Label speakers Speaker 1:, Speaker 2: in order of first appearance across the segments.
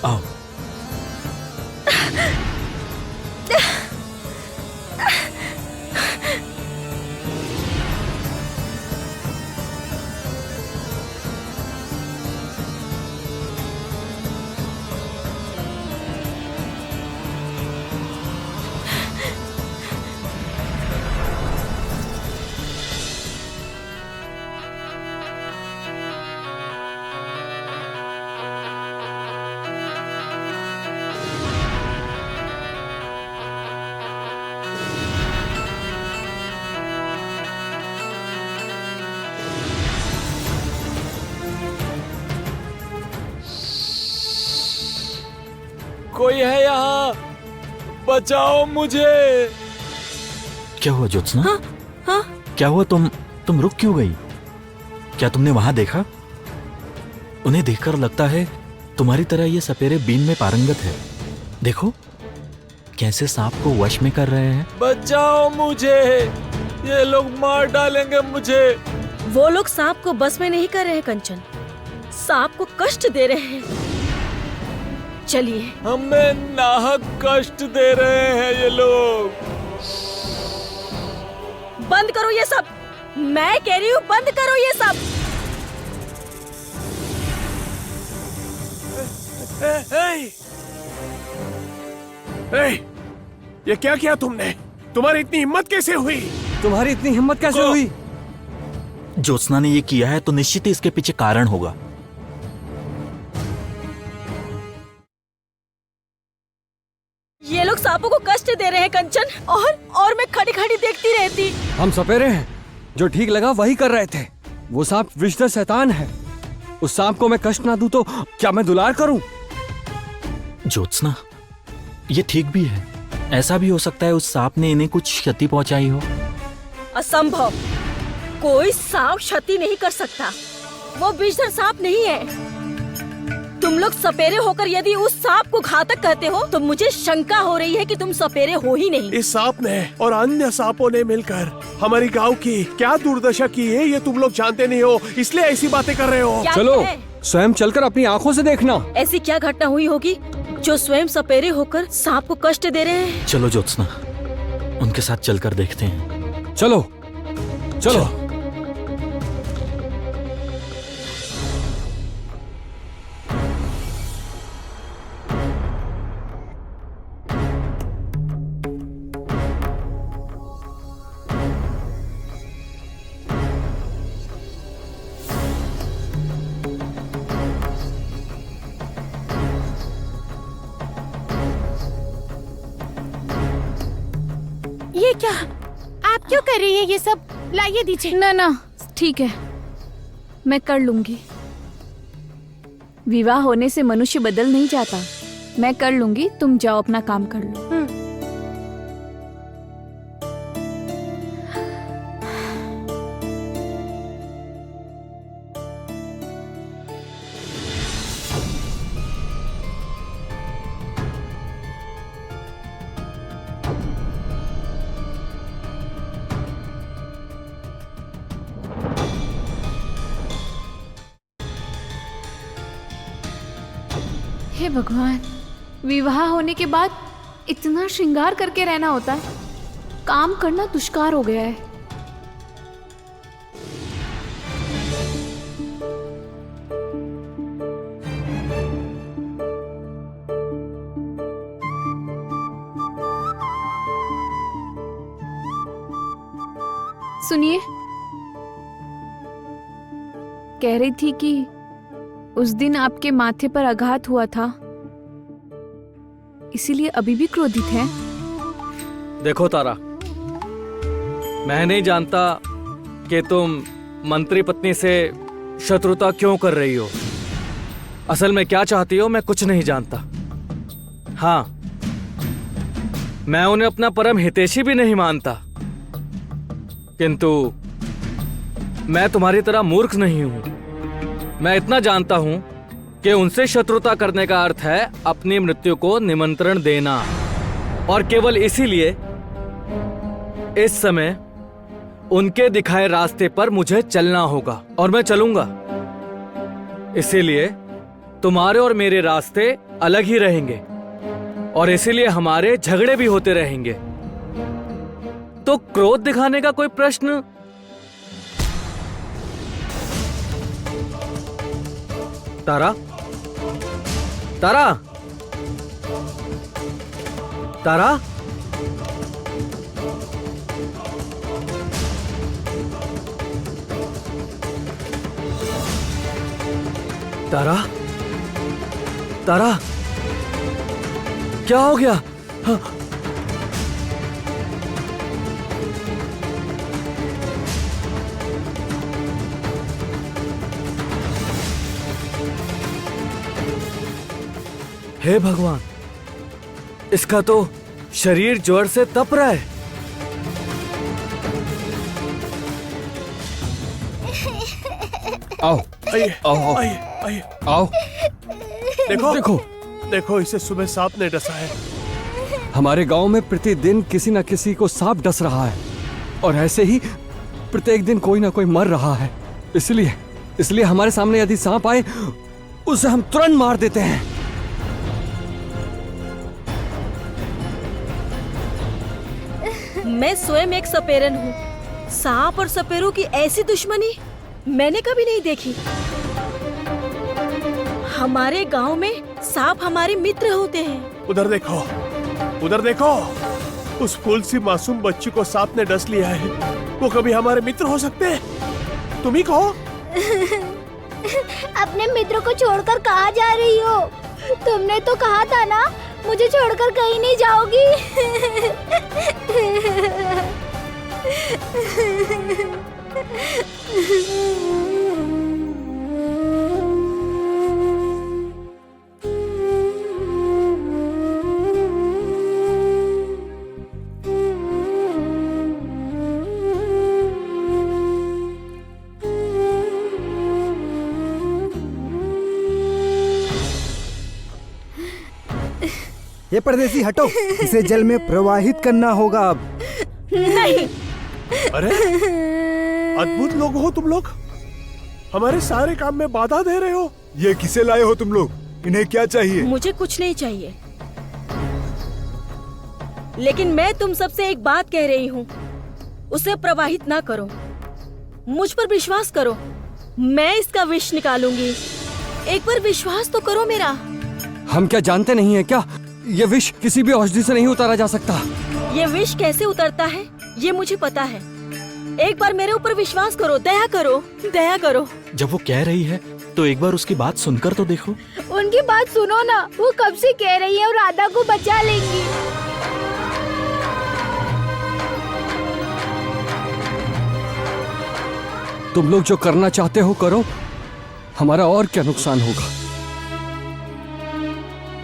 Speaker 1: आओ।
Speaker 2: कोई है यहाँ, बचाओ मुझे।
Speaker 1: क्या हुआ ज्योत्सना?
Speaker 3: हाँ, हाँ।
Speaker 1: क्या हुआ? तुम रुक क्यों गई? क्या तुमने वहां देखा? उन्हें देखकर लगता है तुम्हारी तरह ये सपेरे बीन में पारंगत है। देखो कैसे सांप को वश में कर रहे हैं।
Speaker 2: बचाओ मुझे, ये लोग मार डालेंगे मुझे।
Speaker 3: वो लोग सांप को बस में नहीं कर रहे हैं कंचन, सांप को कष्ट दे रहे हैं। चलिए।
Speaker 2: हमें नाहक कष्ट दे रहे हैं ये लोग।
Speaker 3: बंद करो ये सब, मैं कह रही हूँ बंद करो ये सब।
Speaker 4: ये क्या किया तुमने? तुम्हारी इतनी हिम्मत कैसे हुई?
Speaker 5: तुम्हारी इतनी हिम्मत कैसे हुई?
Speaker 1: ज्योत्सना ने ये किया है तो निश्चित ही इसके पीछे कारण होगा।
Speaker 3: ये लोग सांपों को कष्ट दे रहे हैं कंचन, और मैं खड़ी खड़ी देखती रहती।
Speaker 5: हम सपेरे हैं, जो ठीक लगा वही कर रहे थे। वो सांप विषधर शैतान है। उस सांप को मैं कष्ट ना दूं तो क्या मैं दुलार करूं?
Speaker 1: ज्योत्सना, ये ठीक भी है। ऐसा भी हो सकता है उस सांप ने इन्हें कुछ क्षति पहुंचाई हो।
Speaker 3: असंभव, कोई सांप क्षति नहीं कर सकता। वो विषधर सांप नहीं है। तुम लोग सपेरे होकर यदि उस सांप को घातक कहते हो तो मुझे शंका हो रही है कि तुम सपेरे हो ही नहीं।
Speaker 4: इस सांप ने और अन्य सांपों ने मिलकर हमारी गांव की क्या दुर्दशा की है ये तुम लोग जानते नहीं हो, इसलिए ऐसी बातें कर रहे हो।
Speaker 5: चलो स्वयं चलकर अपनी आंखों से देखना।
Speaker 3: ऐसी क्या घटना हुई होगी जो स्वयं सपेरे होकर सांप को कष्ट दे रहे हैं?
Speaker 1: चलो ज्योत्सना, उनके साथ चलकर देखते हैं।
Speaker 5: चलो चलो।
Speaker 6: ये क्या? आप क्यों कर रही है ये सब? लाइए दीजिए।
Speaker 7: ना ना ठीक है, मैं कर लूंगी। विवाह होने से मनुष्य बदल नहीं जाता। मैं कर लूंगी, तुम जाओ अपना काम कर लो। हे भगवान, विवाह होने के बाद इतना श्रृंगार करके रहना होता है। काम करना दुष्कार हो गया है। सुनिए, कह रही थी कि उस दिन आपके माथे पर आघात हुआ था, इसीलिए अभी भी क्रोधित हैं।
Speaker 8: देखो तारा, मैं नहीं जानता कि तुम मंत्री पत्नी से शत्रुता क्यों कर रही हो। असल में क्या चाहती हो मैं कुछ नहीं जानता। हाँ, मैं उन्हें अपना परम हितैषी भी नहीं मानता, किंतु मैं तुम्हारी तरह मूर्ख नहीं हूं। मैं इतना जानता हूं कि उनसे शत्रुता करने का अर्थ है अपनी मृत्यु को निमंत्रण देना, और केवल इसीलिए इस समय उनके दिखाए रास्ते पर मुझे चलना होगा और मैं चलूंगा। इसीलिए तुम्हारे और मेरे रास्ते अलग ही रहेंगे और इसीलिए हमारे झगड़े भी होते रहेंगे। तो क्रोध दिखाने का कोई प्रश्न? तारा, तारा, तारा, तारा, तारा, क्या हो गया? हाँ। हे भगवान, इसका तो शरीर जोर से तप रहा है।
Speaker 5: आओ
Speaker 4: आइए
Speaker 5: आओ आओ
Speaker 4: आइए आइए।
Speaker 5: आओ।
Speaker 4: देखो
Speaker 5: देखो
Speaker 4: देखो, इसे सुबह सांप ने डसा है।
Speaker 5: हमारे गांव में प्रतिदिन किसी न किसी को सांप डस रहा है और ऐसे ही प्रत्येक दिन कोई ना कोई मर रहा है। इसलिए इसलिए हमारे सामने यदि सांप आए उसे हम तुरंत मार देते हैं।
Speaker 3: मैं स्वयं एक सपेरन हूँ। सांप और सपेरों की ऐसी दुश्मनी मैंने कभी नहीं देखी। हमारे गांव में सांप हमारे मित्र होते हैं।
Speaker 4: उधर देखो, उधर देखो, उस फूल सी मासूम बच्ची को सांप ने डस लिया है। वो कभी हमारे मित्र हो सकते हैं? तुम ही कहो।
Speaker 9: अपने मित्र को छोड़कर कहाँ जा रही हो? तुमने तो कहा था ना मुझे छोड़कर कहीं नहीं जाओगी।
Speaker 10: ये परदेसी हटो, इसे जल में प्रवाहित करना होगा अब।
Speaker 3: नहीं।
Speaker 4: अरे अद्भुत लोग हो तुम लोग, हमारे सारे काम में बाधा दे रहे हो।
Speaker 10: ये किसे लाए हो तुम लोग? इन्हें क्या चाहिए?
Speaker 3: मुझे कुछ नहीं चाहिए, लेकिन मैं तुम सबसे एक बात कह रही हूँ, उसे प्रवाहित ना करो। मुझ पर विश्वास करो, मैं इसका विष निकालूंगी। एक बार विश्वास तो करो मेरा।
Speaker 5: हम क्या जानते नहीं है क्या? ये विष किसी भी औषधि से नहीं उतारा जा सकता।
Speaker 3: ये विष कैसे उतरता है ये मुझे पता है। एक बार मेरे ऊपर विश्वास करो, दया करो, दया करो।
Speaker 1: जब वो कह रही है तो एक बार उसकी बात सुनकर तो देखो।
Speaker 9: उनकी बात सुनो ना, वो कब से कह रही है और राधा को बचा लेंगी।
Speaker 5: तुम लोग जो करना चाहते हो करो, हमारा और क्या नुकसान होगा।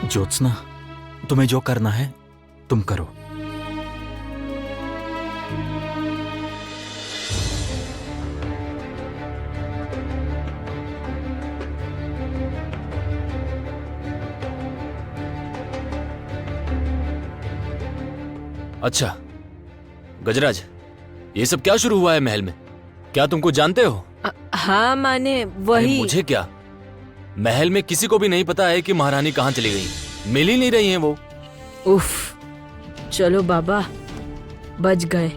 Speaker 1: ज्योत्सना, तुम्हें जो करना है तुम करो।
Speaker 2: अच्छा गजराज, ये सब क्या शुरू हुआ है महल में? क्या तुमको जानते हो?
Speaker 3: हाँ माने वही।
Speaker 2: अरे मुझे क्या, महल में किसी को भी नहीं पता है कि महारानी कहाँ चली गई। मिल ही नहीं रही हैं वो।
Speaker 3: उफ, चलो बाबा बच गए।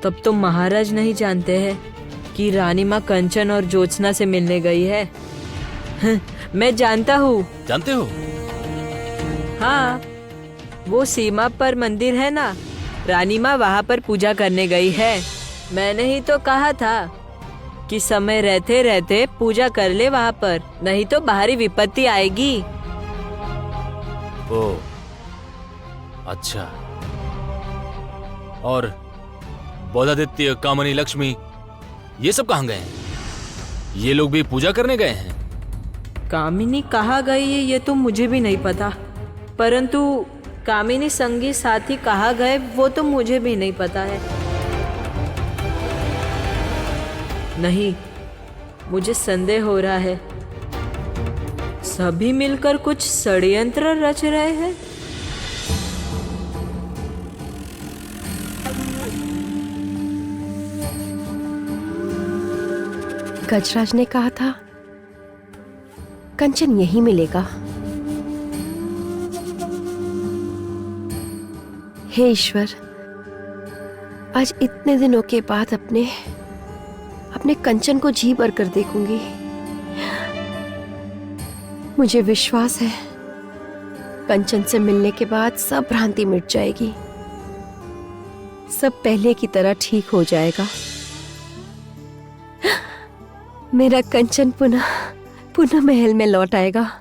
Speaker 3: तब तो महाराज नहीं जानते हैं कि रानी माँ कंचन और ज्योत्सना से मिलने गई है। मैं जानता हूँ।
Speaker 2: जानते हो?
Speaker 3: हाँ, वो सीमा पर मंदिर है ना, रानी माँ वहाँ पर पूजा करने गई है। मैंने ही तो कहा था कि समय रहते रहते पूजा कर ले वहाँ पर, नहीं तो बाहरी विपत्ति आएगी।
Speaker 2: ओ, अच्छा। और बौद्धादित्य, कामनी, लक्ष्मी, ये सब कहाँ गए हैं? ये लोग भी पूजा करने गए हैं?
Speaker 3: कामिनी कहाँ गई है ये तो मुझे भी नहीं पता, परंतु कामिनी संगी साथी कहाँ गए वो तो मुझे भी नहीं पता है। नहीं, मुझे संदेह हो रहा है, सभी मिलकर कुछ षड्यंत्र रच रहे हैं।
Speaker 6: गजराज ने कहा था कंचन यहीं मिलेगा।
Speaker 11: हे ईश्वर, आज इतने दिनों के बाद अपने कंचन को जी भर कर देखूंगी। मुझे विश्वास है कंचन से मिलने के बाद सब भ्रांति मिट जाएगी, सब पहले की तरह ठीक हो जाएगा। मेरा कंचन पुनः महल में लौट आएगा।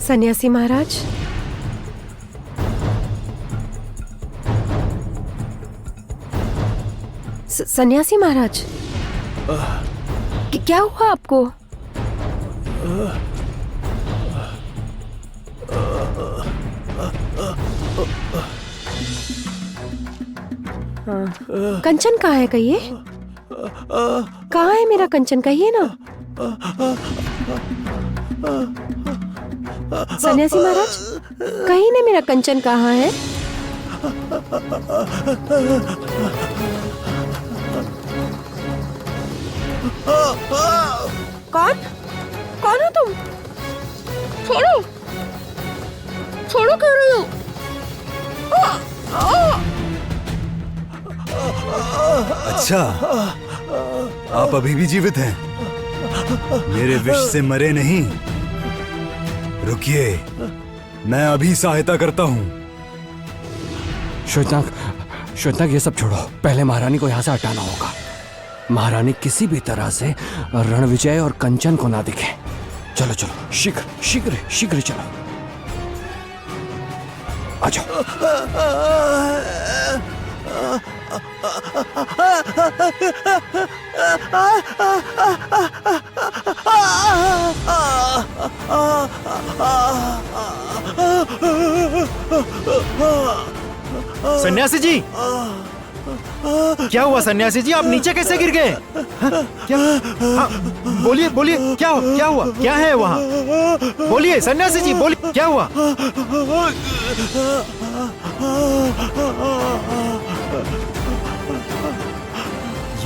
Speaker 11: सन्यासी महाराज, सन्यासी महाराज, क्या हुआ आपको? कंचन कहाँ है? कहिए, कहाँ है मेरा कंचन? कहिए ना। सन्यासी महाराज, कहीं ने मेरा कंचन कहाँ है? कौन हो तुम? छोड़ो, छोड़ो कह रही हो।
Speaker 12: अच्छा, आप अभी भी जीवित हैं? मेरे विष से मरे नहीं। रुकिए, मैं अभी सहायता करता हूँ।
Speaker 5: श्वेतांग, ये सब छोड़ो, पहले महारानी को यहाँ से हटाना होगा। महारानी किसी भी तरह से रणविजय और कंचन को ना दिखे। चलो चलो, शीघ्र शीघ्र शीघ्र चलो, आ जाओ।
Speaker 13: सन्यासी जी, क्या हुआ? सन्यासी जी, आप नीचे कैसे गिर गए? क्या? बोलिए बोलिए, क्या हुआ? क्या है वहाँ? बोलिए सन्यासी जी, बोलिए, क्या हुआ?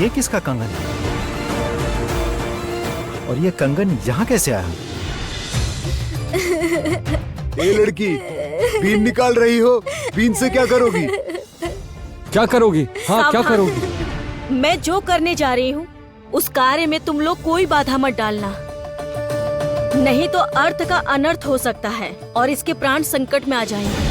Speaker 13: ये किसका कंगन है? और ये कंगन यहाँ कैसे आया?
Speaker 12: ए लड़की, बीन निकाल रही हो? बीन से क्या करोगी?
Speaker 5: क्या करोगी? हाँ, क्या करोगी?
Speaker 3: मैं जो करने जा रही हूँ उस कार्य में तुम लोग कोई बाधा मत डालना, नहीं तो अर्थ का अनर्थ हो सकता है और इसके प्राण संकट में आ जाएंगे।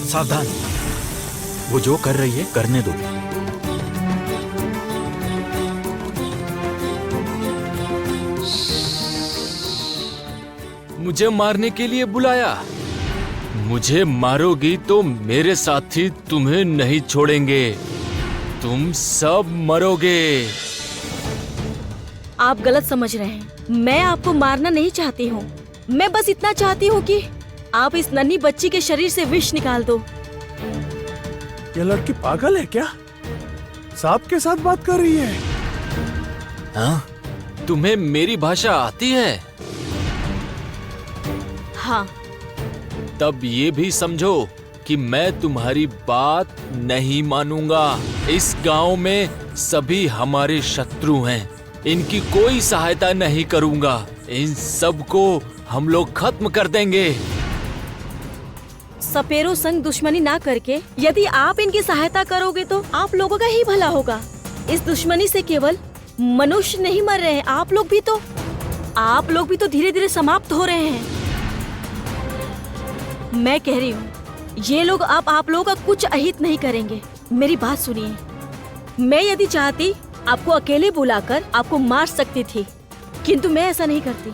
Speaker 1: सावधान, वो जो कर रही है करने दो।
Speaker 2: मुझे मारने के लिए बुलाया? मुझे मारोगी तो मेरे साथी तुम्हें नहीं छोड़ेंगे, तुम सब मरोगे।
Speaker 3: आप गलत समझ रहे हैं, मैं आपको मारना नहीं चाहती हूँ। मैं बस इतना चाहती हूँ कि आप इस नन्ही बच्ची के शरीर से विष निकाल दो।
Speaker 4: ये लड़की पागल है क्या? सांप के साथ बात कर रही है।
Speaker 2: हाँ? तुम्हें मेरी भाषा आती है?
Speaker 3: हाँ।
Speaker 2: तब ये भी समझो कि मैं तुम्हारी बात नहीं मानूंगा। इस गांव में सभी हमारे शत्रु हैं, इनकी कोई सहायता नहीं करूंगा। इन सब को हम लोग खत्म कर देंगे।
Speaker 3: सपेरों संग दुश्मनी ना करके यदि आप इनकी सहायता करोगे तो आप लोगों का ही भला होगा। इस दुश्मनी से केवल मनुष्य नहीं मर रहे हैं, आप लोग भी तो धीरे धीरे समाप्त हो रहे हैं। मैं कह रही हूँ ये लोग अब आप लोगों का कुछ अहित नहीं करेंगे। मेरी बात सुनिए, मैं यदि चाहती आपको अकेले बुलाकर आपको मार सकती थी, किंतु मैं ऐसा नहीं करती।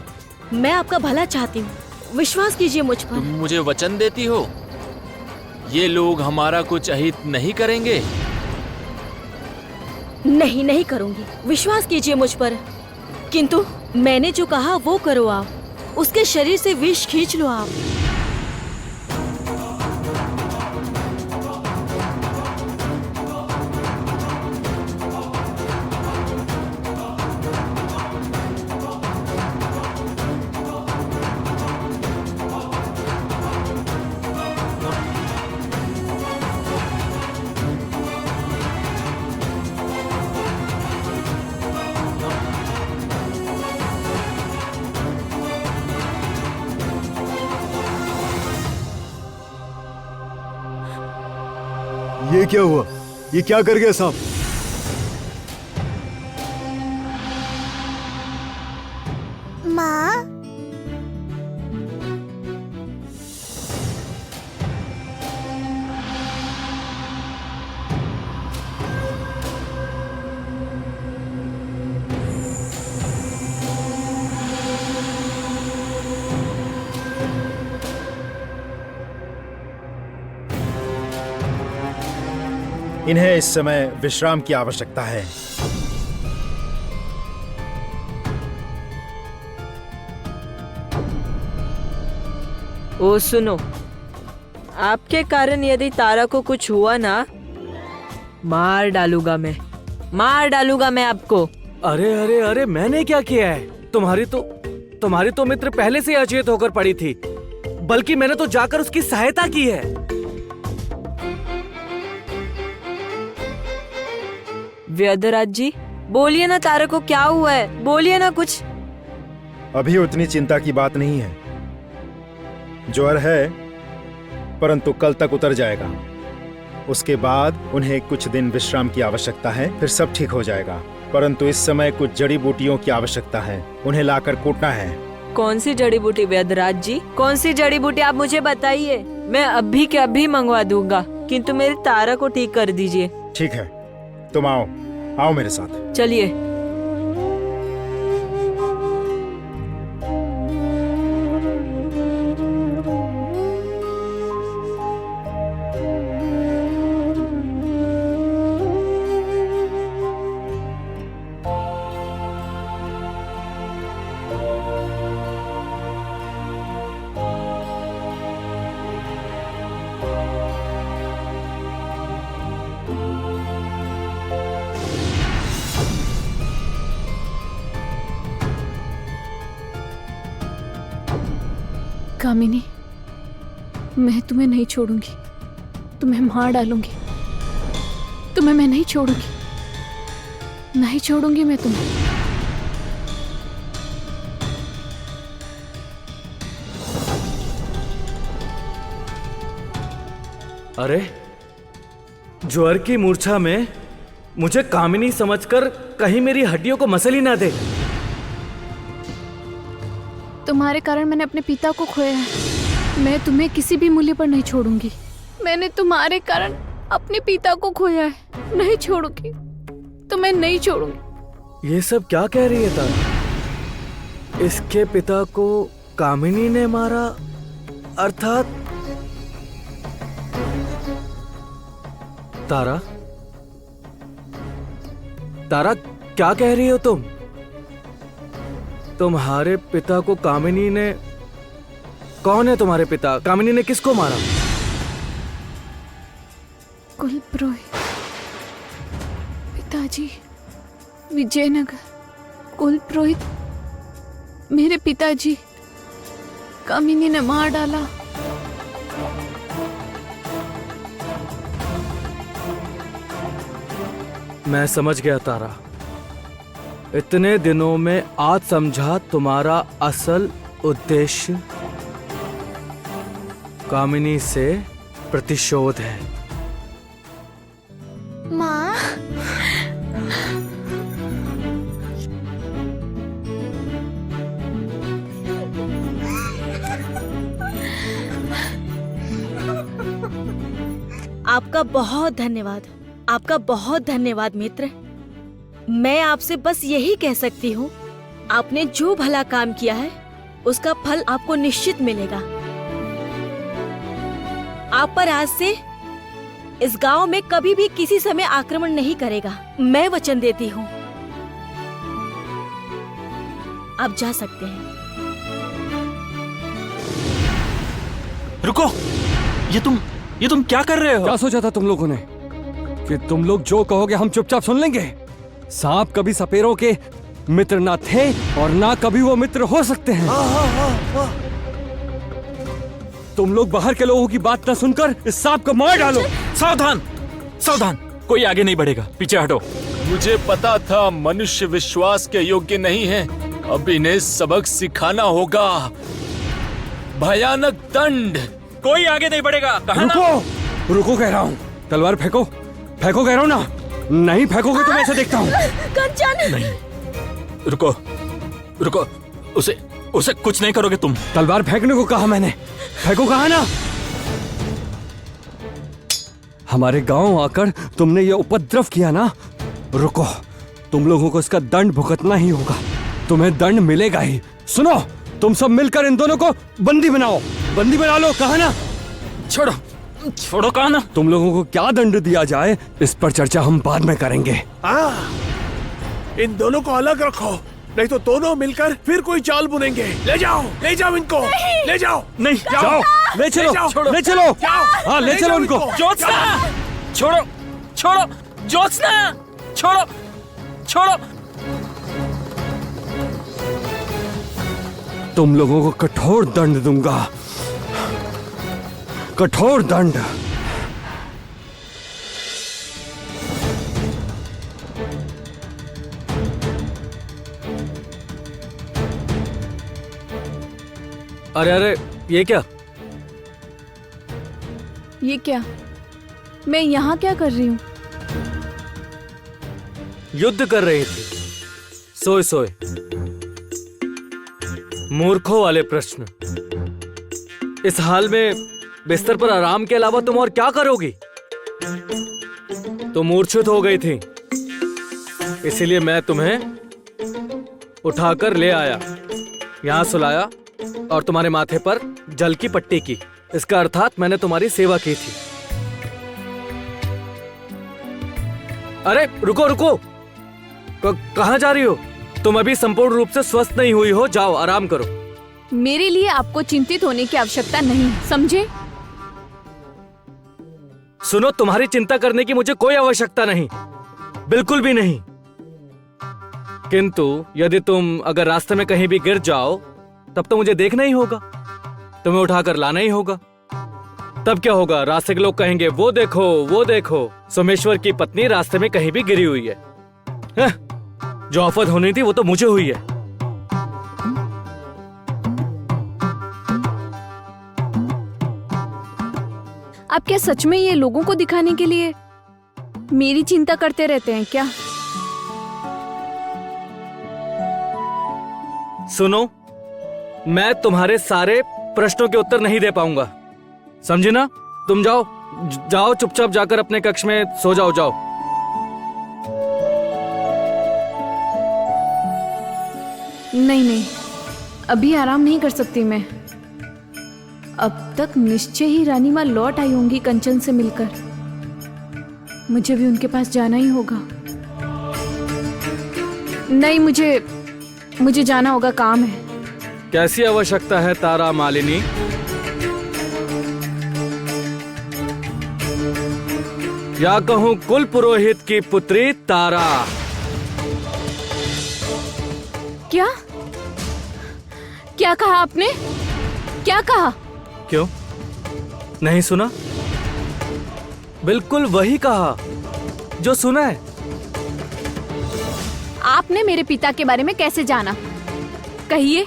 Speaker 3: मैं आपका भला चाहती हूँ, विश्वास कीजिए मुझ पर।
Speaker 2: तुम मुझे वचन देती हो ये लोग हमारा कुछ अहित नहीं करेंगे?
Speaker 3: नहीं करूंगी, विश्वास कीजिए मुझ पर। किंतु मैंने जो कहा वो करो आप, उसके शरीर से विष खींच लो आप।
Speaker 12: ये क्या हुआ? ये क्या कर गया सांप?
Speaker 9: माँ,
Speaker 13: इन्हें इस समय विश्राम की आवश्यकता है।
Speaker 14: ओ सुनो, आपके कारण यदि तारा को कुछ हुआ ना, मार डालूंगा मैं आपको।
Speaker 8: अरे अरे अरे, मैंने क्या किया है? तुम्हारी तो मित्र पहले से अचेत होकर पड़ी थी, बल्कि मैंने तो जाकर उसकी सहायता की है।
Speaker 14: व्यधराज जी, बोलिए ना, तारा को क्या हुआ है? बोलिए ना कुछ।
Speaker 13: अभी उतनी चिंता की बात नहीं है। ज्वर है, परंतु कल तक उतर जाएगा। उसके बाद उन्हें कुछ दिन विश्राम की आवश्यकता है, फिर सब ठीक हो जाएगा। परंतु इस समय कुछ जड़ी बूटियों की आवश्यकता है, उन्हें लाकर कूटना है।
Speaker 14: कौन सी जड़ी बूटी व्यधराज जी? कौन सी जड़ी बूटी आप मुझे बताइए, मैं अभी के अभी मंगवा दूंगा, किंतु मेरी तारा को ठीक कर दीजिए।
Speaker 13: ठीक है, तुम आओ मेरे साथ।
Speaker 14: चलिए।
Speaker 7: कामिनी, मैं तुम्हें नहीं छोड़ूंगी, तुम्हें मार डालूंगी। तुम्हें मैं नहीं छोड़ूंगी मैं तुम्हें।
Speaker 8: अरे, ज्वर की मूर्छा में मुझे कामिनी समझकर कहीं मेरी हड्डियों को मसल ही ना दे।
Speaker 7: तुम्हारे कारण मैंने अपने पिता को खोया है। मैं तुम्हें किसी भी मूल्य पर नहीं छोड़ूंगी। मैंने तुम्हारे कारण अपने पिता को खोया है, नहीं छोड़ूंगी, तुम्हें नहीं छोड़ूंगी।
Speaker 8: ये सब क्या कह रही है तारा? इसके पिता को कामिनी ने मारा, अर्थात तारा क्या कह रही हो तुम? तुम्हारे पिता को कामिनी ने... कौन है तुम्हारे पिता? कामिनी ने किसको मारा?
Speaker 7: कुलपुरोहित पिताजी, विजयनगर कुलपुरोहित मेरे पिताजी, कामिनी ने मार डाला।
Speaker 8: मैं समझ गया तारा। इतने दिनों में आज समझा तुम्हारा असल उद्देश्य कामिनी से प्रतिशोध है।
Speaker 9: माँ,
Speaker 3: आपका बहुत धन्यवाद, आपका बहुत धन्यवाद मित्र। मैं आपसे बस यही कह सकती हूँ, आपने जो भला काम किया है उसका फल आपको निश्चित मिलेगा। आप पर आज से इस गांव में कभी भी किसी समय आक्रमण नहीं करेगा, मैं वचन देती हूँ। आप जा सकते हैं।
Speaker 1: रुको, ये तुम क्या कर रहे हो?
Speaker 5: क्या सोचा था तुम लोगों ने कि तुम लोग जो कहोगे हम चुपचाप सुन लेंगे? सांप कभी सपेरों के मित्र ना थे और ना कभी वो मित्र हो सकते हैं। तुम लोग बाहर के लोगों की बात ना सुनकर इस सांप को मार डालो।
Speaker 1: सावधान, सावधान, कोई आगे नहीं बढ़ेगा, पीछे हटो।
Speaker 2: मुझे पता था मनुष्य विश्वास के योग्य नहीं है। अब इन्हें सबक सिखाना होगा। भयानक दंड।
Speaker 1: कोई आगे नहीं बढ़ेगा।
Speaker 5: रुको, रुको कह रहा हूँ। तलवार फेंको, फेंको कह रहा हूँ ना। नहीं फेंकोगे तो मैं ऐसे देखता हूँ।
Speaker 3: कंचन!
Speaker 1: नहीं, रुको, रुको, उसे कुछ नहीं करोगे तुम।
Speaker 5: तलवार फेंकने को कहा मैंने, फेंको कहा ना। हमारे गांव आकर तुमने ये उपद्रव किया ना। रुको, तुम लोगों को इसका दंड भुगतना ही होगा। तुम्हें दंड मिलेगा ही। सुनो, तुम सब मिलकर इन दोनों को बंदी बनाओ, बंदी बना लो। कहा ना।
Speaker 1: छोड़ो, छोड़ो, कहा ना।
Speaker 5: तुम लोगों को क्या दंड दिया जाए इस पर चर्चा हम बाद में करेंगे।
Speaker 4: इन दोनों को अलग रखो, नहीं तो दोनों मिलकर फिर कोई चाल बुनेंगे। ले जाओ इनको, ले जाओ।
Speaker 5: नहीं, जाओ, ले चलो, ले चलो। हाँ, ले चलो उनको।
Speaker 1: ज्योत्सना, छोड़ो, छोड़ो, ज्योत्सना, छोड़ो, छोड़ो।
Speaker 5: तुम लोगों को कठोर दंड दूंगा, कठोर दंड।
Speaker 8: अरे अरे, ये क्या?
Speaker 7: ये क्या? मैं यहाँ क्या कर रही हूँ?
Speaker 8: युद्ध कर रही थी। सोए सोए। मूर्खों वाले प्रश्न। इस हाल में बिस्तर पर आराम के अलावा तुम और क्या करोगी? तुम मूर्छित हो गई थी, इसीलिए मैं तुम्हें उठाकर ले आया, यहां सुलाया और तुम्हारे माथे पर जल की पट्टी की। इसका अर्थात मैंने तुम्हारी सेवा की थी। अरे रुको रुको, कहां जा रही हो? तुम अभी संपूर्ण रूप से स्वस्थ नहीं हुई हो, जाओ आराम करो।
Speaker 7: मेरे लिए आपको चिंतित होने की आवश्यकता नहीं, समझे?
Speaker 8: सुनो, तुम्हारी चिंता करने की मुझे कोई आवश्यकता नहीं, बिल्कुल भी नहीं। किंतु यदि तुम अगर रास्ते में कहीं भी गिर जाओ तब तो मुझे देखना ही होगा, तुम्हें उठाकर लाना ही होगा। तब क्या होगा? रास्ते के लोग कहेंगे वो देखो सोमेश्वर की पत्नी रास्ते में कहीं भी गिरी हुई है। जो आफत होनी थी वो तो मुझे हुई है।
Speaker 7: आप क्या सच में ये लोगों को दिखाने के लिए मेरी चिंता करते रहते हैं क्या?
Speaker 8: सुनो, मैं तुम्हारे सारे प्रश्नों के उत्तर नहीं दे पाऊंगा, समझे ना? तुम जाओ, जाओ चुपचाप जाकर अपने कक्ष में सो जाओ, जाओ।
Speaker 7: नहीं, अभी आराम नहीं कर सकती मैं। अब तक निश्चय ही रानी माँ लौट आई होंगी कंचन से मिलकर। मुझे भी उनके पास जाना ही होगा। नहीं, मुझे जाना होगा, काम है।
Speaker 8: कैसी आवश्यकता है तारा मालिनी? या कहूं कुल पुरोहित की पुत्री तारा?
Speaker 7: क्या कहा आपने? क्या कहा?
Speaker 8: क्यों नहीं सुना? बिल्कुल वही कहा जो सुना है।
Speaker 7: आपने मेरे पिता के बारे में कैसे जाना? कहिए,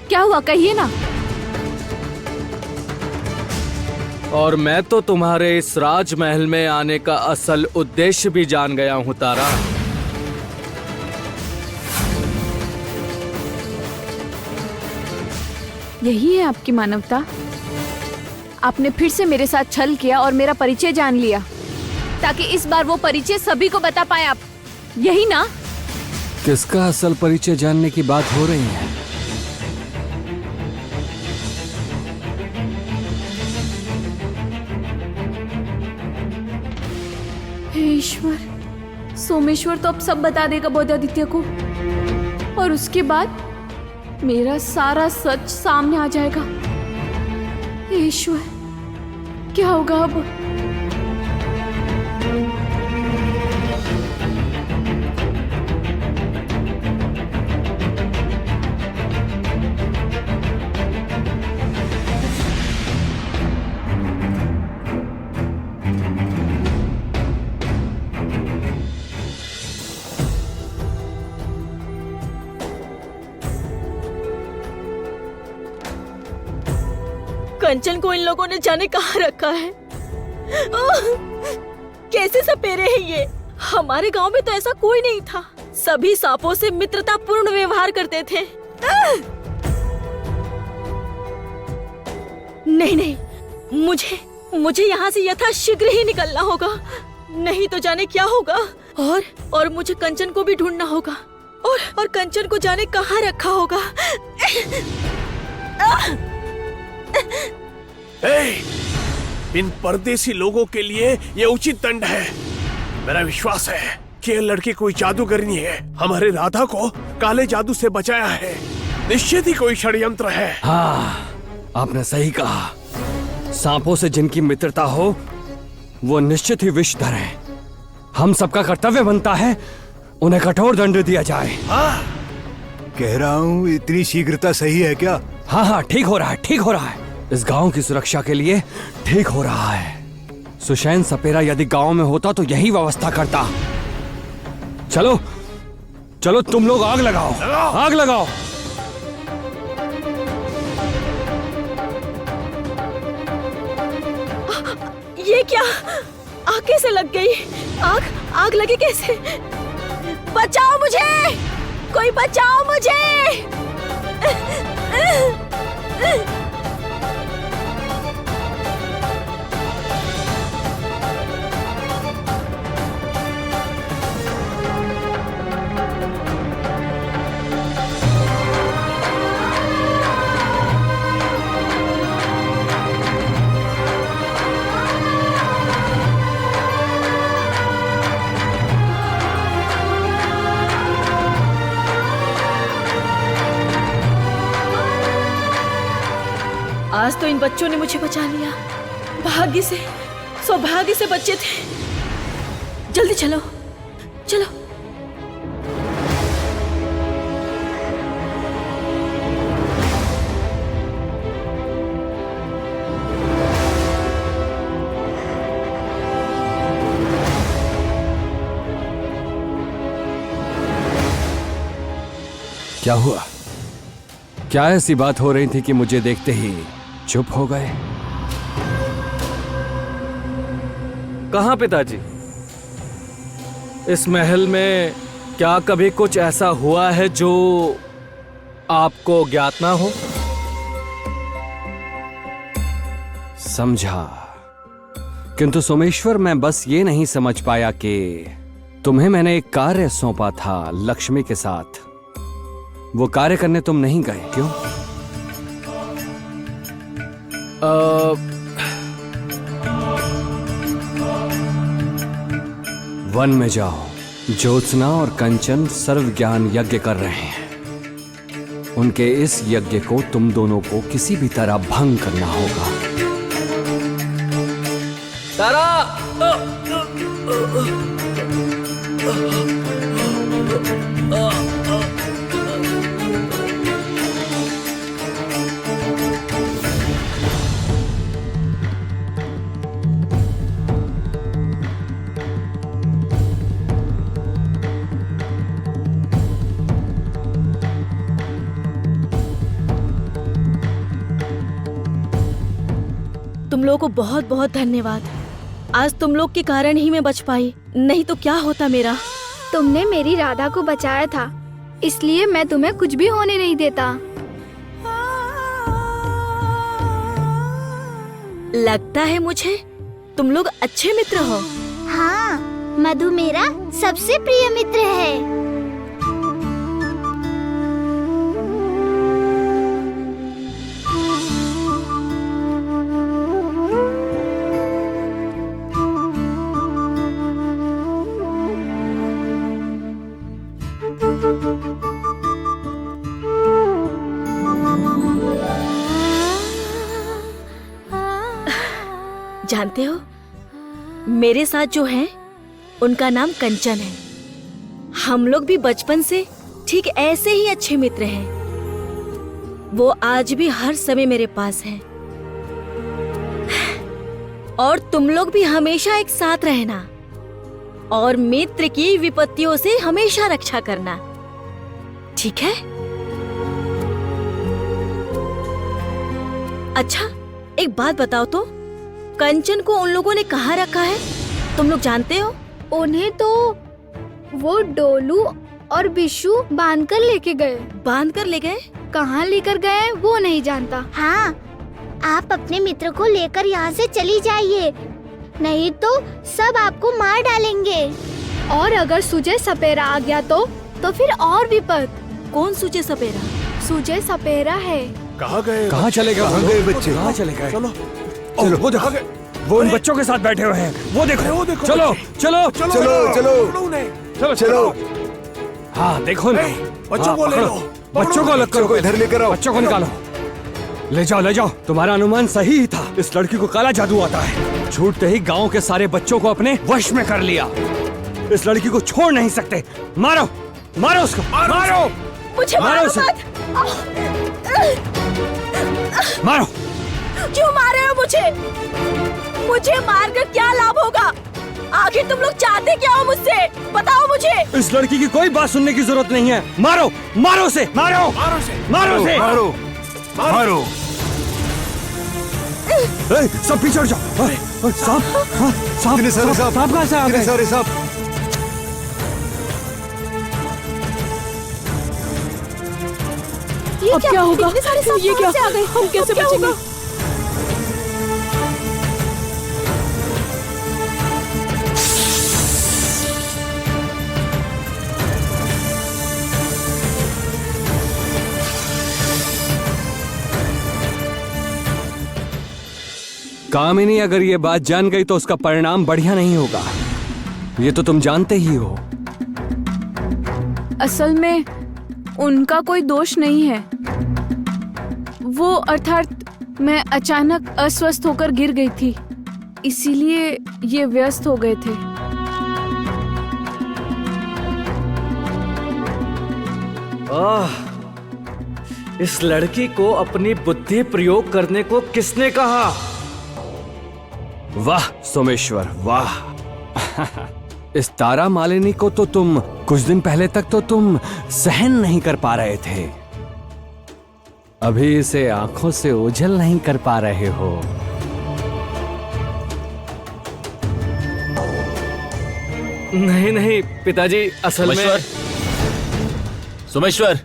Speaker 7: क्या हुआ? कहिए ना।
Speaker 8: और मैं तो तुम्हारे इस राजमहल में आने का असल उद्देश्य भी जान गया हूं तारा।
Speaker 7: यही है आपकी मानवता? आपने फिर से मेरे साथ छल किया और मेरा परिचय जान लिया, ताकि इस बार वो परिचय सभी को बता पाए आप, यही ना?
Speaker 5: किसका असल परिचय जानने की बात हो रही है?
Speaker 7: हे ईश्वर, सोमेश्वर तो अब सब बता देगा बोधादित्य को, और उसके बाद मेरा सारा सच सामने आ जाएगा। हे ईश्वर, क्या होगा अब?
Speaker 3: कंचन को इन लोगों ने जाने कहाँ रखा है। कैसे सपेरे हैं ये? हमारे गांव में तो ऐसा कोई नहीं था। सभी सांपों से मित्रतापूर्ण व्यवहार करते थे। नहीं नहीं, मुझे यहाँ से यथाशीघ्र ही निकलना होगा, नहीं तो जाने क्या होगा। और मुझे कंचन को भी ढूंढना होगा, और कंचन को जाने कहाँ रखा होगा।
Speaker 4: इन परदेसी लोगों के लिए ये उचित दंड है। मेरा विश्वास है कि ये लड़की कोई जादूगरनी है, हमारे राधा को काले जादू से बचाया है। निश्चित ही कोई षड्यंत्र है।
Speaker 5: हाँ, आपने सही कहा। सांपों से जिनकी मित्रता हो वो निश्चित ही विषधर है। हम सबका कर्तव्य बनता है उन्हें कठोर दंड दिया जाए।
Speaker 12: कह रहा हूँ, इतनी शीघ्रता सही है क्या?
Speaker 5: हाँ, ठीक हो रहा है, ठीक हो रहा है। इस गांव की सुरक्षा के लिए ठीक हो रहा है। सुशैन सपेरा यदि गांव में होता तो यही व्यवस्था करता। चलो चलो, तुम लोग आग लगाओ, आग लगाओ।
Speaker 3: ये क्या? आग कैसे लग गई? आग लगी कैसे? बचाओ मुझे, कोई बचाओ मुझे। आज तो इन बच्चों ने मुझे बचा लिया। भाग्य से, सौभाग्य से बच्चे थे। जल्दी चलो चलो।
Speaker 5: क्या हुआ? क्या ऐसी बात हो रही थी कि मुझे देखते ही चुप हो गए?
Speaker 8: कहाँ पिताजी? इस महल में क्या कभी कुछ ऐसा हुआ है जो आपको ज्ञात ना हो?
Speaker 5: समझा, किंतु सोमेश्वर मैं बस ये नहीं समझ पाया कि तुम्हें मैंने एक कार्य सौंपा था लक्ष्मी के साथ, वो कार्य करने तुम नहीं गए, क्यों? वन में जाओ। ज्योत्सना और कंचन सर्व ज्ञान यज्ञ कर रहे हैं। उनके इस यज्ञ को तुम दोनों को किसी भी तरह भंग करना होगा।
Speaker 8: तारा!
Speaker 3: तुम लोगों को बहुत बहुत धन्यवाद। आज तुम लोग के कारण ही मैं बच पाई, नहीं तो क्या होता मेरा।
Speaker 9: तुमने मेरी राधा को बचाया था, इसलिए मैं तुम्हें कुछ भी होने नहीं देता।
Speaker 3: लगता है मुझे तुम लोग अच्छे मित्र हो।
Speaker 9: हाँ, मधु मेरा सबसे प्रिय मित्र है।
Speaker 3: जानते हो, मेरे साथ जो है उनका नाम कंचन है। हम लोग भी बचपन से ठीक ऐसे ही अच्छे मित्र हैं। वो आज भी हर समय मेरे पास है। और तुम लोग भी हमेशा एक साथ रहना और मित्र की विपत्तियों से हमेशा रक्षा करना, ठीक है? अच्छा, एक बात बताओ तो, कंचन को उन लोगों ने कहाँ रखा है, तुम लोग जानते हो?
Speaker 9: उन्हें तो वो डोलू और बिशु बांध कर लेके गए।
Speaker 3: बांध कर ले गए?
Speaker 9: कहाँ लेकर गए वो नहीं जानता। हाँ, आप अपने मित्र को लेकर यहाँ से चली जाइए, नहीं तो सब आपको मार डालेंगे। और अगर सुजय सपेरा आ गया तो फिर और विपद।
Speaker 3: कौन सुजय सपेरा?
Speaker 9: सुजय सपेरा है।
Speaker 4: कहाँ गए?
Speaker 5: कहाँ चले गए?
Speaker 12: कहाँ गए बच्चे?
Speaker 5: कहाँ चले गए?
Speaker 4: चलो
Speaker 5: चलो, वो देखो, वो उन बच्चों के साथ बैठे हुए हैं। वो देखो,
Speaker 4: वो देखो,
Speaker 5: चलो चलो
Speaker 12: चलो चलो
Speaker 5: चलो चलो। हाँ देखो ना,
Speaker 4: बच्चों को ले लो,
Speaker 5: बच्चों को अलग करो,
Speaker 12: इधर लेकर आओ,
Speaker 5: बच्चों को निकालो। ले जाओ ले जाओ, तुम्हारा अनुमान सही ही था। इस लड़की को काला जादू आता है। छूटते ही गांव के सारे बच्चों को अपने वश में कर लिया। इस लड़की को छोड़ नहीं सकते। मारो मारो उसको, मारो
Speaker 3: मुझे मारो मत।
Speaker 5: मारो।
Speaker 3: क्यों मार रहे हो मुझे? मुझे मारकर क्या लाभ होगा? आखिर तुम लोग चाहते क्या हो मुझसे? बताओ मुझे।
Speaker 5: इस लड़की की कोई बात सुनने की जरूरत नहीं है। मारो मारो से, मारो
Speaker 4: मारो से,
Speaker 5: मारो से,
Speaker 12: मारो मारो।
Speaker 5: सब पीछे हट जाओ। सांप, सांप,
Speaker 12: कितने सारे सांप?
Speaker 5: सांप कहाँ से आ
Speaker 12: कितने
Speaker 5: गए?
Speaker 12: सारे सांप?
Speaker 3: ये
Speaker 7: अब क्या होगा?
Speaker 3: इतने सारे सांप
Speaker 7: ये क्या?
Speaker 3: कहाँ से आ गए?
Speaker 7: हम कैसे बचेंगे?
Speaker 5: कामिनी अगर ये बात जान गई तो उसका परिणाम बढ़िया नहीं होगा। ये तो तुम जानते ही हो।
Speaker 7: असल में उनका कोई दोष नहीं है। वो अर्थात मैं अचानक अस्वस्थ होकर गिर गई थी, इसीलिए ये व्यस्त हो गए थे।
Speaker 8: इस लड़की को अपनी बुद्धि प्रयोग करने को किसने कहा?
Speaker 5: वाह सोमेश्वर वाह। इस तारा मालिनी को तो तुम कुछ दिन पहले तक तो तुम सहन नहीं कर पा रहे थे, अभी इसे आंखों से ओझल नहीं कर पा रहे हो।
Speaker 8: नहीं नहीं पिताजी, असल में
Speaker 2: सोमेश्वर,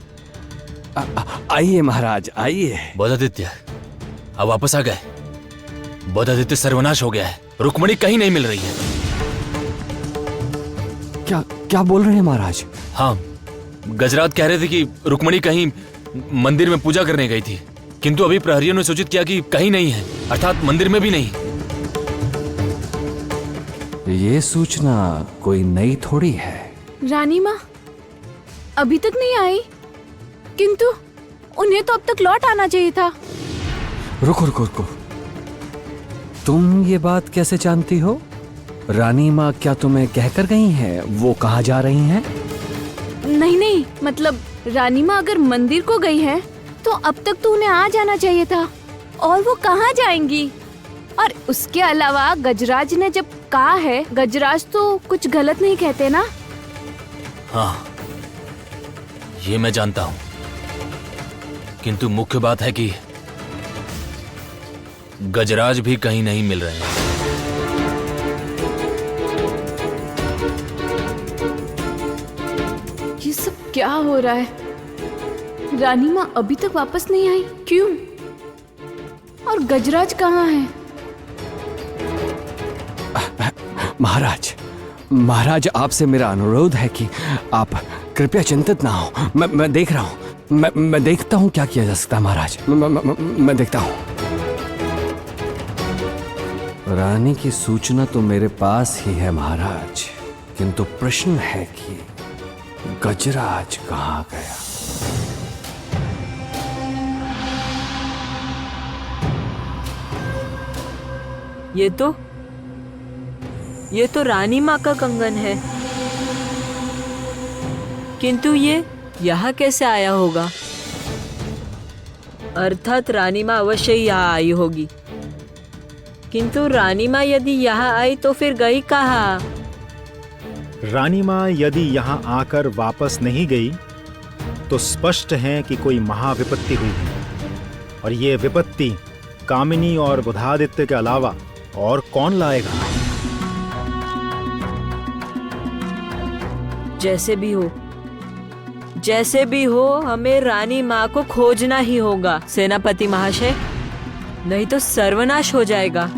Speaker 5: आइए महाराज आइए।
Speaker 2: बोधादित्य अब वापस आ गए। बोधादित्य सर्वनाश हो गया है। रुक्मणी कहीं नहीं मिल रही है।
Speaker 5: क्या क्या बोल रहे हैं महाराज?
Speaker 2: हाँ, गजराज कह रहे थे कि रुक्मणी कहीं मंदिर में पूजा करने गई थी, किंतु अभी प्रहरियों ने सूचित किया कि कहीं नहीं है, अर्थात मंदिर में भी नहीं।
Speaker 5: ये सूचना कोई नई थोड़ी है।
Speaker 7: रानी माँ अभी तक नहीं आई, किंतु उन्हें तो अब तक लौट आना चाहिए था।
Speaker 5: रुको रुको रुको, तुम ये बात कैसे जानती हो? रानी माँ क्या तुम्हें कहकर गई हैं वो कहाँ जा रही हैं?
Speaker 7: नहीं नहीं, मतलब रानी माँ अगर मंदिर को गई है तो अब तक तो उन्हें आ जाना चाहिए था। और वो कहाँ जाएंगी? और उसके अलावा गजराज ने जब कहा है, गजराज तो कुछ गलत नहीं कहते ना?
Speaker 2: हाँ, ये मैं जानता हूं, किंतु मुख्य बात है कि गजराज भी कहीं नहीं मिल रहे हैं।
Speaker 7: ये सब क्या हो रहा है? रानी माँ अभी तक वापस नहीं आई, क्यों? और गजराज कहाँ है?
Speaker 5: महाराज, महाराज आपसे मेरा अनुरोध है कि आप कृपया चिंतित ना हो। मैं देख रहा हूँ, मैं देखता हूँ क्या किया जा सकता है महाराज। मैं देखता हूँ। रानी की सूचना तो मेरे पास ही है महाराज, किंतु प्रश्न है कि गजराज कहाँ गया।
Speaker 14: ये तो रानी माँ का कंगन है, किंतु ये यहाँ कैसे आया होगा? अर्थात रानी माँ अवश्य ही यहाँ आई होगी, किंतु रानी माँ यदि यहाँ आई तो फिर गई कहाँ?
Speaker 13: रानी माँ यदि यहाँ आकर वापस नहीं गई तो स्पष्ट है कि कोई महाविपत्ति हुई है, और ये विपत्ति कामिनी और बुधादित्य के अलावा और कौन लाएगा?
Speaker 14: जैसे भी हो हमें रानी माँ को खोजना ही होगा सेनापति महाशय, नहीं तो सर्वनाश हो जाएगा।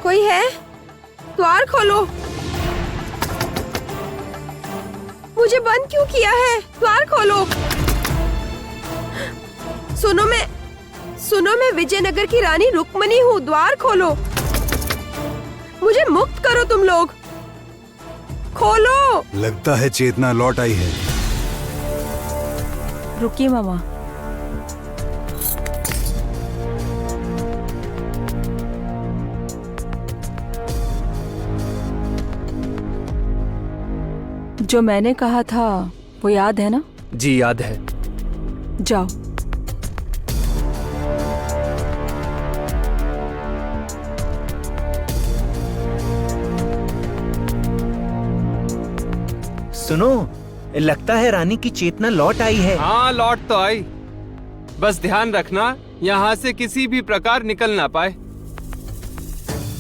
Speaker 11: कोई है? द्वार खोलो। मुझे बंद क्यों किया है? द्वार खोलो। सुनो मैं विजयनगर की रानी रुक्मणी हूँ। द्वार खोलो, मुझे मुक्त करो। तुम लोग खोलो।
Speaker 12: लगता है चेतना लौट आई है।
Speaker 14: रुकिए मामा। जो मैंने कहा था वो याद है ना?
Speaker 8: जी याद है।
Speaker 14: जाओ।
Speaker 13: सुनो, लगता है रानी की चेतना लौट आई है।
Speaker 5: हाँ, लौट तो आई। बस ध्यान रखना यहाँ से किसी भी प्रकार निकल ना पाए।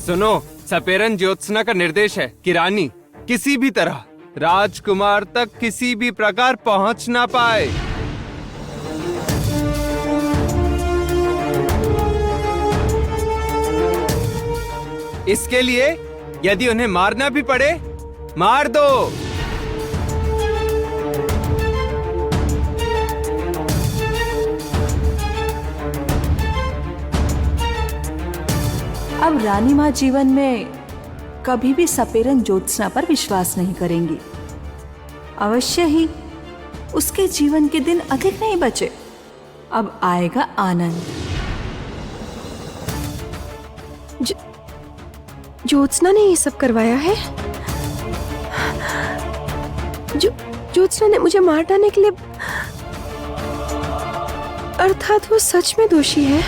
Speaker 5: सुनो, सपेरन ज्योत्सना का निर्देश है कि रानी किसी भी तरह राजकुमार तक किसी भी प्रकार पहुंच ना पाए। इसके लिए यदि उन्हें मारना भी पड़े, मार दो।
Speaker 15: अब रानी माँ जीवन में कभी भी सपेरन ज्योत्सना पर विश्वास नहीं करेंगी। अवश्य ही उसके जीवन के दिन अधिक नहीं बचे। अब आएगा आनंद।
Speaker 11: ज्योत्सना ने ये सब करवाया है। ज्योत्सना ने मुझे मार डालने के लिए, अर्थात वो सच में दोषी है।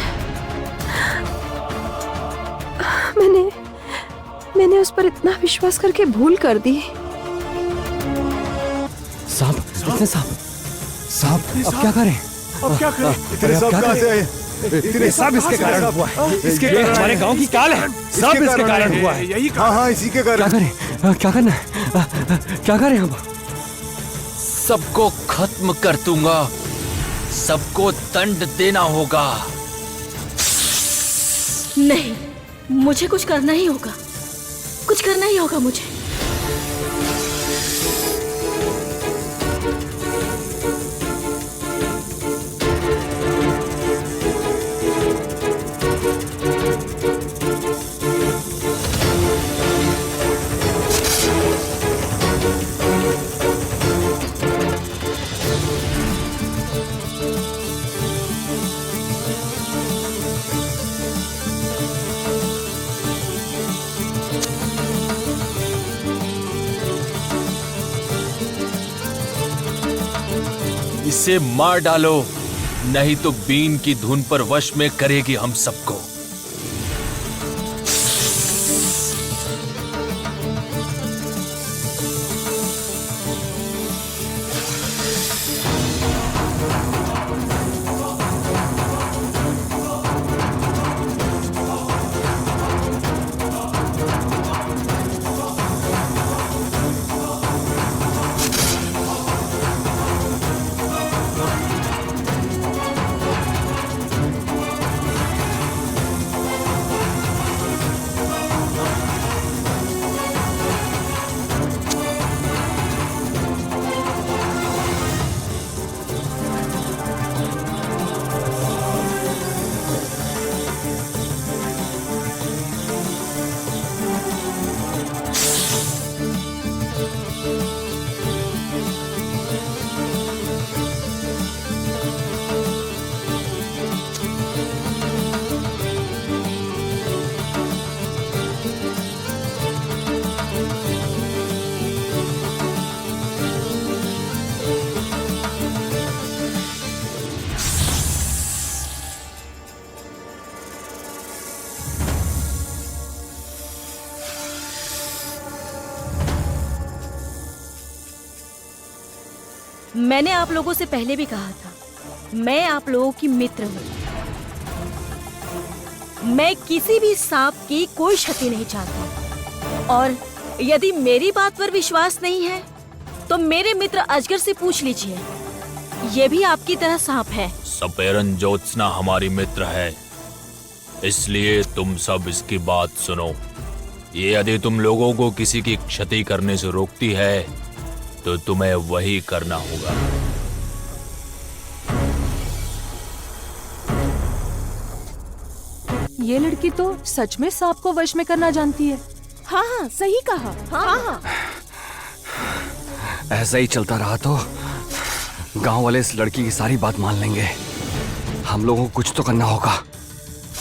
Speaker 11: मैंने उस पर इतना विश्वास करके भूल कर दी।
Speaker 5: सांप, इतने सांप, अब क्या करें?
Speaker 12: इतने सांप कहाँ से आए? इतने
Speaker 5: सब इसके कारण हुआ है। इसके कारण हमारे गांव की काल है। सब इसके कारण हुआ है।
Speaker 12: हाँ, इसी के कारण।
Speaker 5: क्या करें? क्या करना है? क्या करें हम?
Speaker 2: सबको खत्म कर दूंगा। सबको दंड देना होगा।
Speaker 3: नहीं, मुझे कुछ करना ही होगा। कुछ करना ही होगा मुझे।
Speaker 2: इसे मार डालो, नहीं तो बीन की धुन पर वश में करेगी हम सबको।
Speaker 3: मैंने आप लोगों से पहले भी कहा था, मैं आप लोगों की मित्र हूँ। मैं किसी भी सांप की कोई क्षति नहीं चाहती। और यदि मेरी बात पर विश्वास नहीं है तो मेरे मित्र अजगर से पूछ लीजिए, ये भी आपकी तरह सांप है।
Speaker 2: सपेरन ज्योत्सना हमारी मित्र है, इसलिए तुम सब इसकी बात सुनो। ये यदि तुम लोगों को किसी की क्षति करने से रोकती है तो तुम्हें वही करना होगा।
Speaker 15: ये लड़की तो सच में सांप को वश में करना जानती है।
Speaker 6: हाँ हाँ सही कहा। हाँ।
Speaker 5: ऐसा ही चलता रहा तो गांव वाले इस लड़की की सारी बात मान लेंगे। हम लोगों को कुछ तो करना होगा।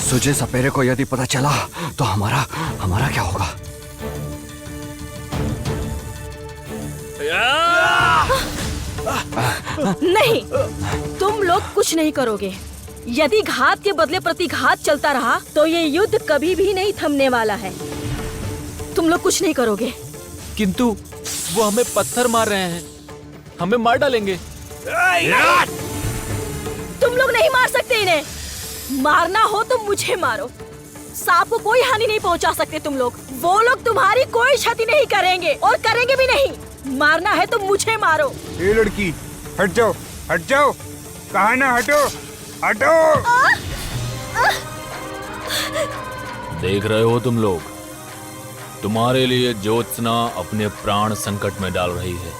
Speaker 5: सुजे सपेरे को यदि पता चला तो हमारा क्या होगा?
Speaker 3: नहीं, तुम लोग कुछ नहीं करोगे। यदि घात के बदले प्रतिघात चलता रहा तो ये युद्ध कभी भी नहीं थमने वाला है। तुम लोग कुछ नहीं करोगे।
Speaker 2: किंतु वो हमें पत्थर मार रहे हैं, हमें मार डालेंगे।
Speaker 3: तुम लोग नहीं मार सकते इन्हें। मारना हो तो मुझे मारो, सांप को कोई हानि नहीं पहुंचा सकते तुम लोग। वो लोग तुम्हारी कोई क्षति नहीं करेंगे और करेंगे भी नहीं। मारना है तो मुझे मारो।
Speaker 16: ये लड़की हट जाओ, हट जाओ, कहा ना हटो, हटो।
Speaker 2: देख रहे हो तुम लोग, तुम्हारे लिए ज्योत्सना अपने प्राण संकट में डाल रही है।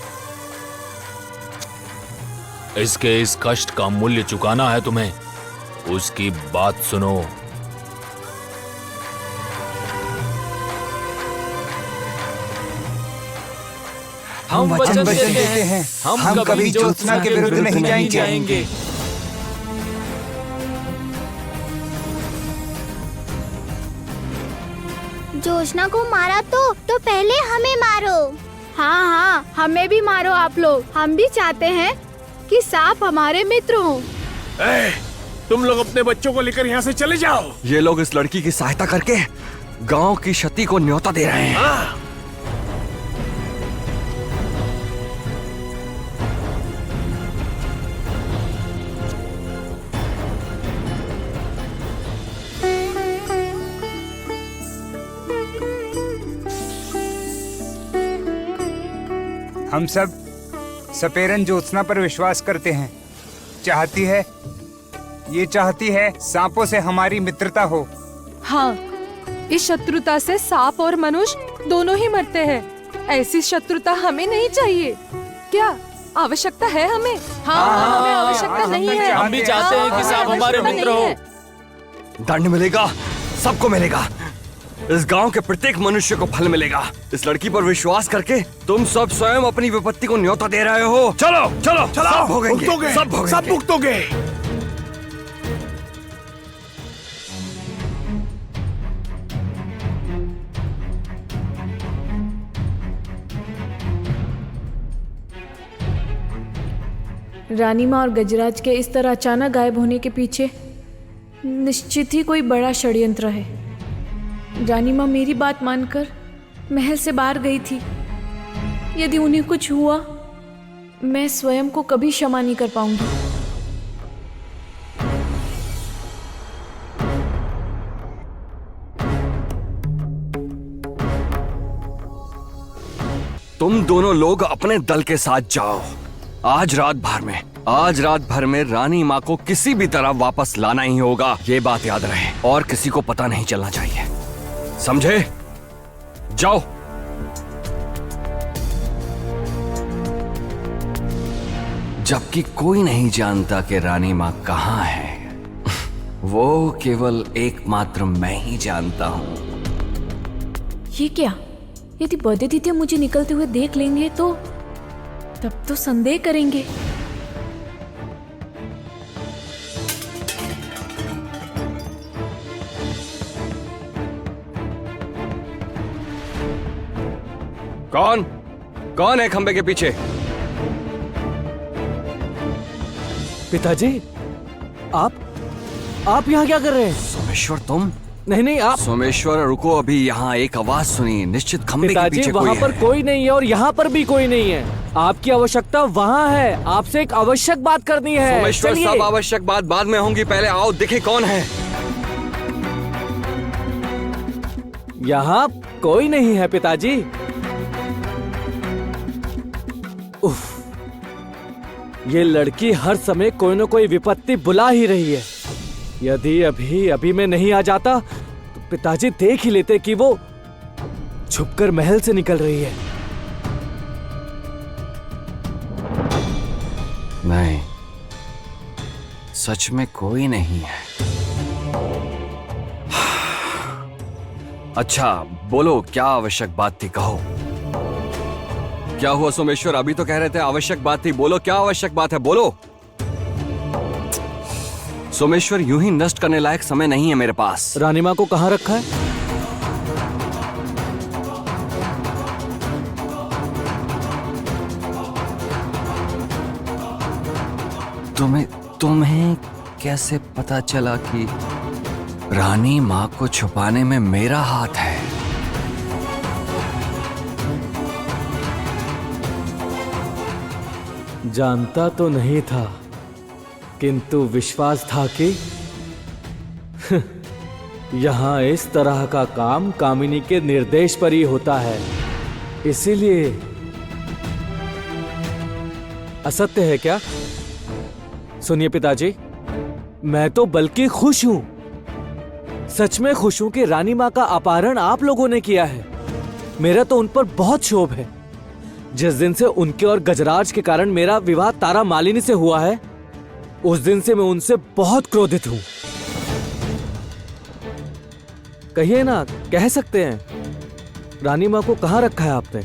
Speaker 2: इसके इस कष्ट का मूल्य चुकाना है तुम्हें। उसकी बात सुनो।
Speaker 16: हम वचन देते हैं, हम कभी ज्योत्सना के विरुद्ध नहीं जाएंगे।
Speaker 9: ज्योत्सना को मारा तो पहले हमें मारो।
Speaker 7: हाँ हाँ, हमें भी मारो आप लोग। हम भी चाहते हैं कि सांप हमारे मित्र हों।
Speaker 4: तुम लोग अपने बच्चों को लेकर यहाँ से चले जाओ।
Speaker 5: ये लोग इस लड़की की सहायता करके गांव की क्षति को न्योता दे रहे हैं।
Speaker 16: हम सब सपेरन ज्योत्सना पर विश्वास करते हैं। ये चाहती है सांपों से हमारी मित्रता हो।
Speaker 15: हाँ, इस शत्रुता से सांप और मनुष्य दोनों ही मरते हैं। ऐसी शत्रुता हमें नहीं चाहिए। क्या आवश्यकता है हमें? हाँ, हमें आवश्यकता नहीं है।
Speaker 2: हम भी चाहते हैं कि सांप हमारे मित्र हो।
Speaker 5: दंड मिलेगा, सबको मिलेगा। इस गांव के प्रत्येक मनुष्य को फल मिलेगा। इस लड़की पर विश्वास करके तुम सब स्वयं अपनी विपत्ति को न्योता दे रहे हो। चलो चलो चलो, सब भोगेंगे,
Speaker 4: सब भुगतोगे।
Speaker 7: रानी माँ और गजराज के इस तरह अचानक गायब होने के पीछे निश्चित ही कोई बड़ा षड्यंत्र है। रानी माँ मेरी बात मानकर महल से बाहर गई थी। यदि उन्हें कुछ हुआ, मैं स्वयं को कभी क्षमा नहीं कर पाऊंगी।
Speaker 5: तुम दोनों लोग अपने दल के साथ जाओ। आज रात भर में रानी माँ को किसी भी तरह वापस लाना ही होगा। ये बात याद रहे और किसी को पता नहीं चलना चाहिए, समझे? जाओ। जबकि कोई नहीं जानता कि रानी माँ कहाँ है, वो केवल एकमात्र मैं ही जानता हूँ।
Speaker 7: ये क्या? यदि बद्रीदित्य मुझे निकलते हुए देख लेंगे तो तब तो संदेह करेंगे।
Speaker 5: कौन है खंबे के पीछे?
Speaker 8: पिताजी, आप यहाँ क्या कर रहे हैं?
Speaker 5: सोमेश्वर, तुम?
Speaker 8: नहीं, आप।
Speaker 5: सोमेश्वर रुको, अभी यहाँ एक आवाज सुनी, निश्चित खंबे के
Speaker 8: पिताजी,
Speaker 5: पीछे
Speaker 8: वहाँ
Speaker 5: कोई
Speaker 8: पर
Speaker 5: है।
Speaker 8: कोई नहीं है और यहाँ पर भी कोई नहीं है। आपकी आवश्यकता वहाँ है। आपसे एक आवश्यक बात करनी है।
Speaker 5: सोमेश्वर, सब आवश्यक बात बाद में होंगी, पहले आओ दिखे कौन है।
Speaker 8: यहाँ कोई नहीं है पिताजी। उफ, ये लड़की हर समय कोई न कोई विपत्ति बुला ही रही है। यदि अभी मैं नहीं आ जाता तो पिताजी देख ही लेते कि वो छुपकर महल से निकल रही है।
Speaker 5: नहीं, सच में कोई नहीं है। अच्छा बोलो, क्या आवश्यक बात थी, कहो। क्या हुआ सोमेश्वर? अभी तो कह रहे थे आवश्यक बात थी, बोलो क्या आवश्यक बात है, बोलो। सोमेश्वर, यूं ही नष्ट करने लायक समय नहीं है मेरे पास।
Speaker 8: रानी माँ को कहाँ रखा है?
Speaker 5: तुम्हें कैसे पता चला कि रानी माँ को छुपाने में मेरा हाथ है?
Speaker 8: जानता तो नहीं था, किंतु विश्वास था कि यहाँ इस तरह का काम कामिनी के निर्देश पर ही होता है। इसीलिए असत्य है क्या? सुनिए पिताजी, मैं तो बल्कि खुश हूं, सच में खुश हूं कि रानी माँ का अपहरण आप लोगों ने किया है। मेरा तो उन पर बहुत क्षोभ है। जिस दिन से उनके और गजराज के कारण मेरा विवाह तारा मालिनी से हुआ है, उस दिन से मैं उनसे बहुत क्रोधित हूं। कहिए ना, कह सकते हैं। रानी माँ को कहाँ रखा है आपने?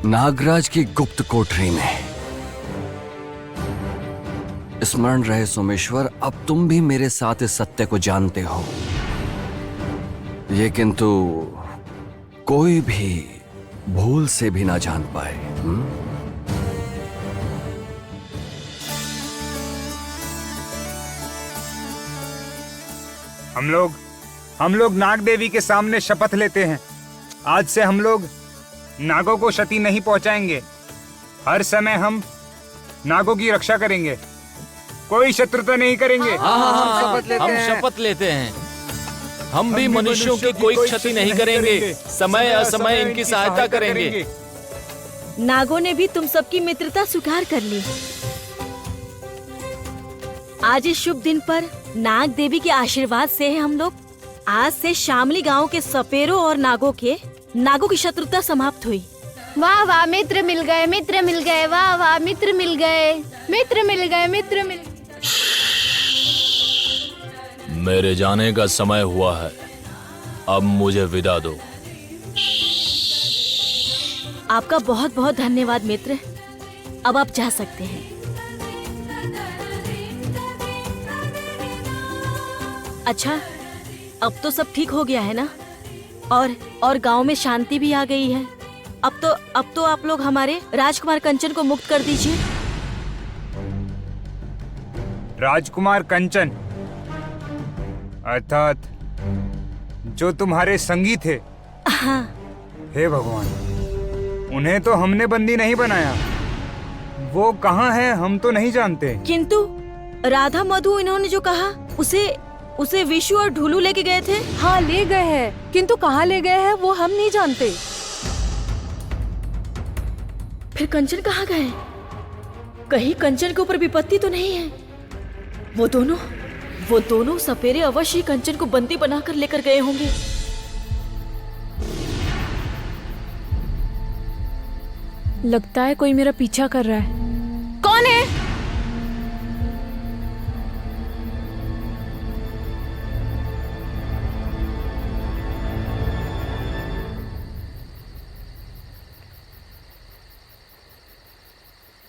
Speaker 5: नागराज की गुप्त कोठरी में। स्मरण रहे सोमेश्वर, अब तुम भी मेरे साथ इस सत्य को जानते हो। ये किंतु कोई भी भूल से भी ना जान पाए।
Speaker 16: हम लोग नाग देवी के सामने शपथ लेते हैं, आज से हम लोग नागों को क्षति नहीं पहुंचाएंगे। हर समय हम नागों की रक्षा करेंगे, कोई शत्रुता नहीं करेंगे।
Speaker 2: हम शपथ लेते हैं। हम भी मनुष्यों की कोई क्षति नहीं करेंगे, समय असमय इनकी सहायता करेंगे।
Speaker 3: नागों ने भी तुम सबकी मित्रता स्वीकार कर ली। आज इस शुभ दिन पर नाग देवी के आशीर्वाद से हम लोग आज से शामली गांव के सपेरों और नागों की शत्रुता समाप्त हुई।
Speaker 9: वाह वाह, मित्र मिल गए, मित्र मिल गए, वाह वाह, मित्र मिल गए, मित्र मिल गए, मित्र मिल।
Speaker 2: मेरे जाने का समय हुआ है, अब मुझे विदा दो।
Speaker 3: आपका बहुत बहुत धन्यवाद मित्र, अब आप जा सकते हैं। अच्छा, अब तो सब ठीक हो गया है ना? और गांव में शांति भी आ गई है। अब तो आप लोग हमारे राजकुमार कंचन को मुक्त कर दीजिए।
Speaker 16: राजकुमार कंचन, अर्थात जो तुम्हारे संगी थे।
Speaker 3: हाँ।
Speaker 16: हे भगवान, उन्हें तो हमने बंदी नहीं बनाया। वो कहाँ है हम तो नहीं जानते।
Speaker 3: किंतु राधा मधु इन्होंने जो कहा उसे विशु और ढुलू लेके गए थे।
Speaker 6: हाँ, ले गए हैं, किंतु कहाँ ले गए हैं वो हम नहीं जानते।
Speaker 3: फिर कंचन कहाँ गए? कहीं कंचन के ऊपर विपत्ति तो नहीं है? वो दोनों सपेरे अवश्य ही कंचन को बंदी बनाकर लेकर गए होंगे।
Speaker 7: लगता है कोई मेरा पीछा कर रहा है। कौन है?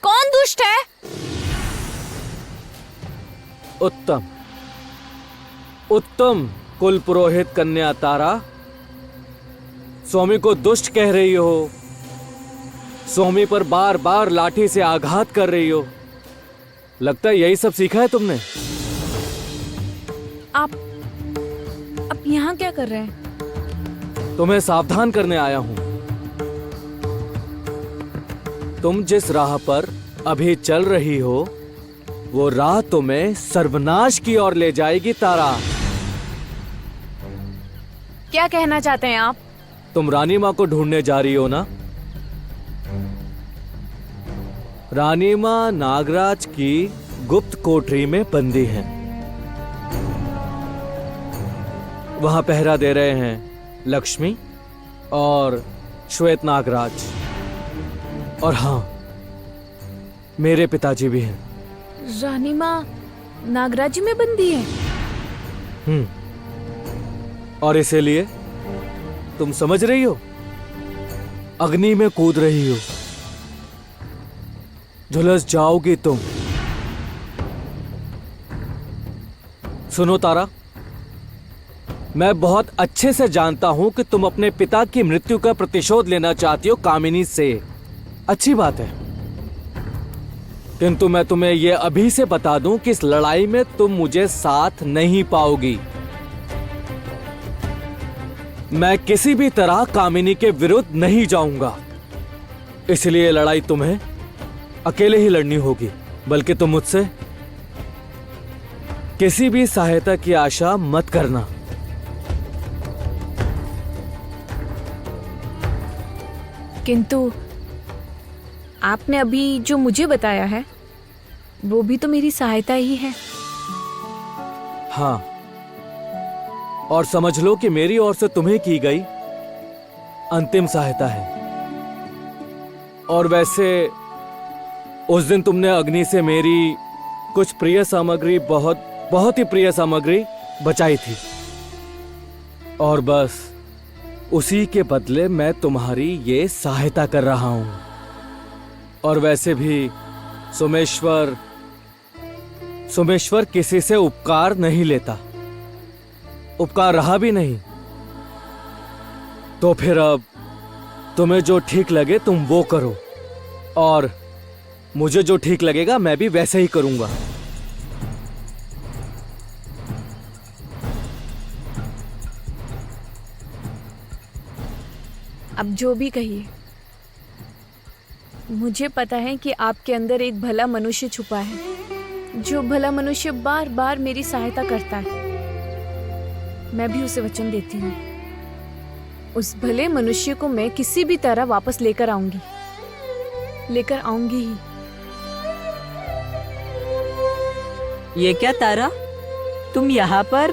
Speaker 7: कौन दुष्ट है?
Speaker 8: उत्तम उत्तम कुल पुरोहित कन्या तारा, स्वामी को दुष्ट कह रही हो, स्वामी पर बार बार लाठी से आघात कर रही हो। लगता है यही सब सीखा है तुमने।
Speaker 7: आप यहाँ क्या कर रहे हैं?
Speaker 8: तुम्हें सावधान करने आया हूं। तुम जिस राह पर अभी चल रही हो वो राह तुम्हें सर्वनाश की ओर ले जाएगी तारा।
Speaker 7: क्या कहना चाहते हैं आप?
Speaker 8: तुम रानी माँ को ढूंढने जा रही हो ना? रानी माँ नागराज की गुप्त कोठरी में बंदी हैं। वहां पहरा दे रहे हैं लक्ष्मी और श्वेत नागराज, और हाँ, मेरे पिताजी भी हैं।
Speaker 7: रानी माँ नागराज जी में बंदी है?
Speaker 8: और इसीलिए तुम समझ रही हो, अग्नि में कूद रही हो, झुलस जाओगी तुम। सुनो तारा, मैं बहुत अच्छे से जानता हूं कि तुम अपने पिता की मृत्यु का प्रतिशोध लेना चाहती हो कामिनी से। अच्छी बात है, किंतु मैं तुम्हें यह अभी से बता दूं कि इस लड़ाई में तुम मुझे साथ नहीं पाओगी। मैं किसी भी तरह कामिनी के विरुद्ध नहीं जाऊंगा, इसलिए लड़ाई तुम्हें अकेले ही लड़नी होगी। बल्कि तुम मुझसे किसी भी सहायता की आशा मत करना।
Speaker 7: किंतु आपने अभी जो मुझे बताया है वो भी तो मेरी सहायता ही है।
Speaker 8: हाँ, और समझ लो कि मेरी ओर से तुम्हें की गई अंतिम सहायता है। और वैसे उस दिन तुमने अग्नि से मेरी कुछ प्रिय सामग्री, बहुत ही प्रिय सामग्री बचाई थी, और बस उसी के बदले मैं तुम्हारी ये सहायता कर रहा हूं। और वैसे भी सोमेश्वर किसी से उपकार नहीं लेता, उपकार रहा भी नहीं। तो फिर अब तुम्हें जो ठीक लगे तुम वो करो, और मुझे जो ठीक लगेगा मैं भी वैसे ही करूंगा।
Speaker 7: अब जो भी कहिए, मुझे पता है कि आपके अंदर एक भला मनुष्य छुपा है, जो भला मनुष्य बार बार मेरी सहायता करता है। मैं भी उसे वचन देती हूँ, उस भले मनुष्य को मैं किसी भी तरह वापस लेकर आऊंगी ही।
Speaker 14: ये क्या तारा, तुम यहाँ पर?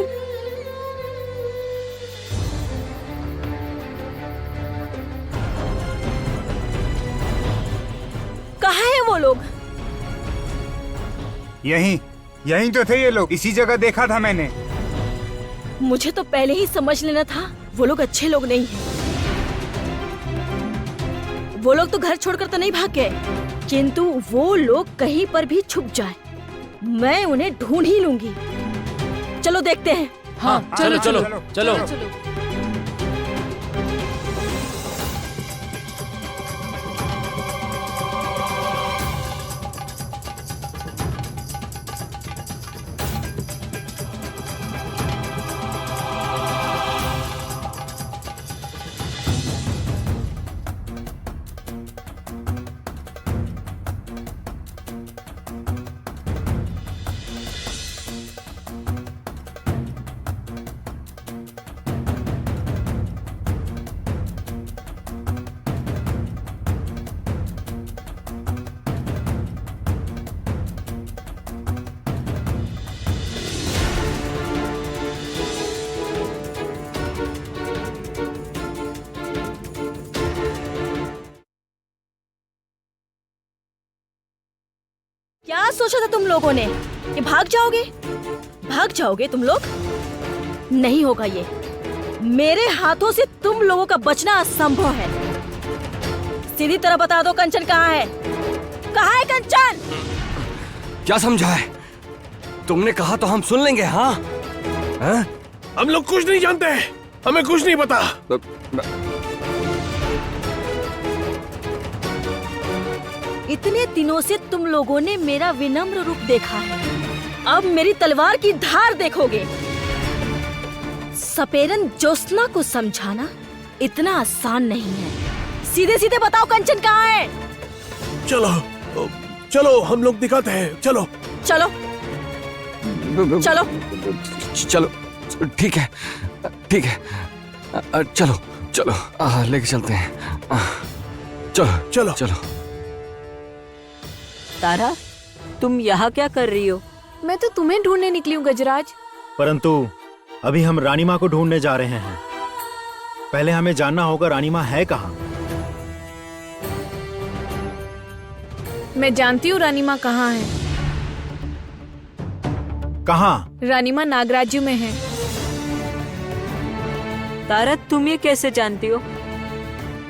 Speaker 3: कहाँ है वो लोग?
Speaker 16: यहीं तो थे ये लोग, इसी जगह देखा था मैंने।
Speaker 3: मुझे तो पहले ही समझ लेना था वो लोग अच्छे लोग नहीं हैं। वो लोग तो घर छोड़कर तो नहीं भाग गए, किंतु वो लोग कहीं पर भी छुप जाए, मैं उन्हें ढूंढ ही लूंगी। चलो देखते हैं।
Speaker 2: हाँ, चलो चलो चलो, चलो।
Speaker 3: सोचा था तुम लोगों ने कि भाग जाओगे तुम लोग? नहीं होगा ये। मेरे हाथों से तुम लोगों का बचना असंभव है। सीधी तरह बता दो, कंचन कहाँ है? कहाँ है कंचन?
Speaker 5: क्या समझा है? तुमने कहा तो हम सुन लेंगे। हाँ
Speaker 4: हम लोग कुछ नहीं जानते, हमें कुछ नहीं पता।
Speaker 3: इतने दिनों से तुम लोगों ने मेरा विनम्र रूप देखा है, अब मेरी तलवार की धार देखोगे। सपेरन ज्योत्सना को समझाना इतना आसान नहीं है। सीधे सीधे बताओ कंचन कहाँ है?
Speaker 4: चलो हम लोग दिखाते हैं। चलो
Speaker 3: चलो चलो
Speaker 5: चलो, ठीक है चलो चलो लेके चलते हैं। चलो
Speaker 4: चलो
Speaker 5: चलो।
Speaker 14: तारा, तुम यहाँ क्या कर रही हो?
Speaker 7: मैं तो तुम्हें ढूंढने निकली हूँ गजराज।
Speaker 13: परंतु अभी हम रानी माँ को ढूंढने जा रहे हैं। पहले हमें जानना होगा रानी माँ है कहाँ।
Speaker 7: मैं जानती हूँ रानी माँ कहाँ है।
Speaker 13: कहाँ?
Speaker 7: रानी माँ नागराज्य में है।
Speaker 14: तारा, तुम ये कैसे जानती हो?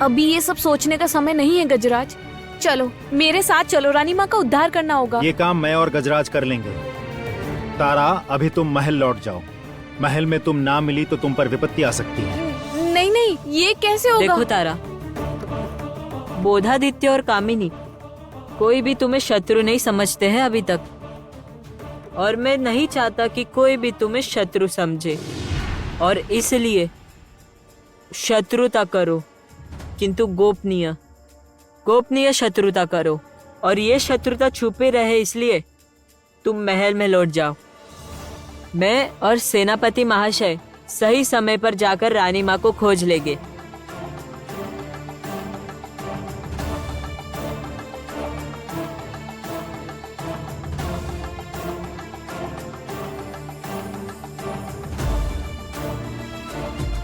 Speaker 7: अभी ये सब सोचने का समय नहीं है गजराज। चलो मेरे साथ चलो, रानी माँ का उद्धार करना होगा।
Speaker 13: ये काम मैं और गजराज कर लेंगे। तारा, अभी तुम महल लौट जाओ। महल में तुम ना मिली तो तुम पर विपत्ति आ सकती है।
Speaker 7: नहीं, ये कैसे होगा?
Speaker 14: देखो तारा, बोधादित्य और कामिनी कोई भी तुम्हें शत्रु नहीं समझते हैं अभी तक, और मैं नहीं चाहता कि कोई भी तुम्हें शत्रु समझे, और इसलिए शत्रुता करो, किंतु गोपनीय शत्रुता करो, और ये शत्रुता छुपे रहे, इसलिए तुम महल में लौट जाओ। मैं और सेनापति महाशय सही समय पर जाकर रानी माँ को खोज लेंगे।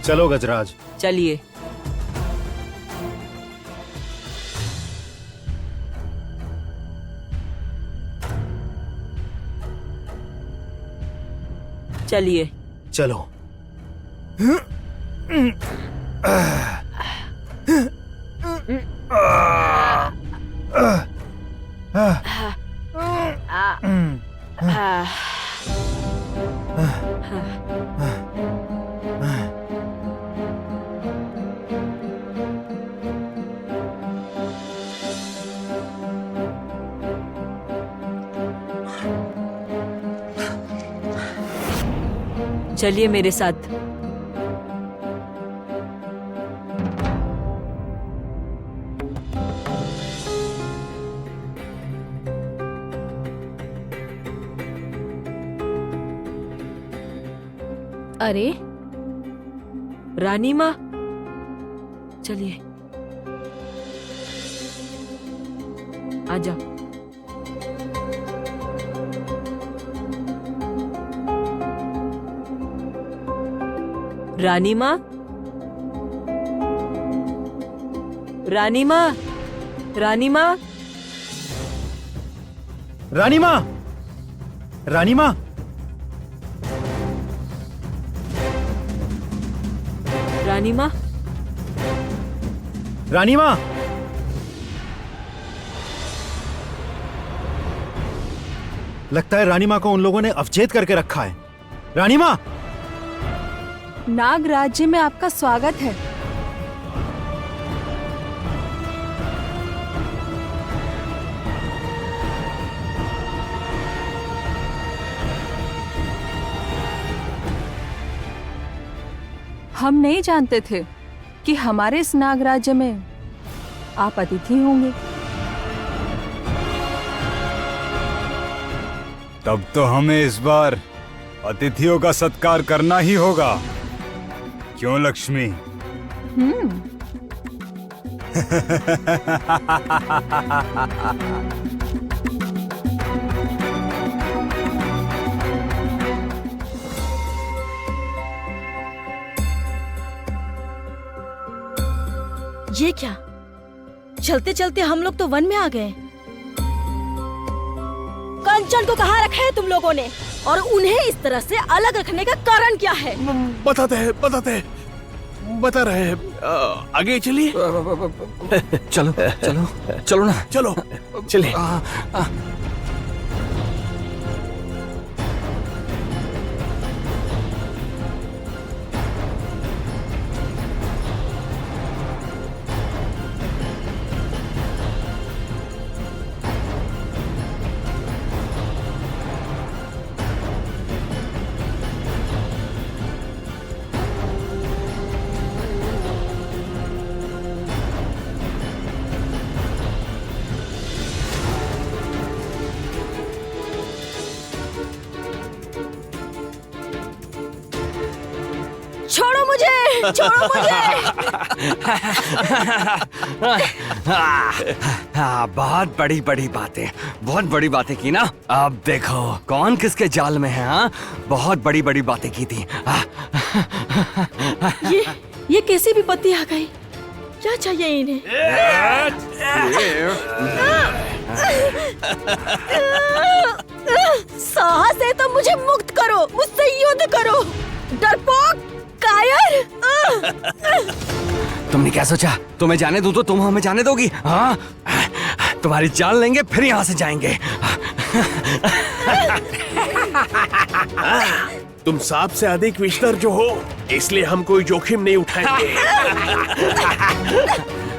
Speaker 13: चलो गजराज।
Speaker 14: चलिए। चलिए।
Speaker 13: चलो।
Speaker 14: चलिए मेरे साथ।
Speaker 7: अरे
Speaker 14: रानी माँ, चलिए आ जाओ। रानी माँ, रानी माँ, रानी माँ,
Speaker 13: रानी माँ, रानी माँ,
Speaker 14: रानी माँ,
Speaker 13: रानी माँ। लगता है रानी माँ को उन लोगों ने अवचेत करके रखा है। रानी माँ,
Speaker 15: नाग राज्य में आपका स्वागत है। हम नहीं जानते थे कि हमारे इस नाग राज्य में आप अतिथि होंगे।
Speaker 12: तब तो हमें इस बार अतिथियों का सत्कार करना ही होगा, क्यों लक्ष्मी?
Speaker 3: ये क्या? चलते चलते हम लोग तो वन में आ गए। कंचन को कहाँ रखा है तुम लोगों ने, और उन्हें इस तरह से अलग रखने का कारण क्या है?
Speaker 4: बता रहे हैं। आगे चलिए।
Speaker 5: चलो चलो चलो ना,
Speaker 4: चलो चलिए।
Speaker 3: छोड़ो मुझे, छोड़ो मुझे।
Speaker 5: बहुत बड़ी बड़ी बातें, बहुत बड़ी बातें की ना। अब देखो कौन किसके जाल में है। हाँ, बहुत बड़ी बड़ी बातें की थी।
Speaker 3: ये कैसी विपत्ति आ गई? क्या चाहिए इन्हें? साहस है तो मुझे मुक्त करो, मुझसे युद्ध करो, डरपोक, कायर।
Speaker 5: तुमने क्या सोचा? तुम्हें जाने दूं तो तुम हमें जाने दोगी? हाँ, तुम्हारी जान लेंगे फिर यहाँ से जाएंगे।
Speaker 4: तुम सांप से अधिक विषधर जो हो, इसलिए हम कोई जोखिम नहीं उठाएंगे।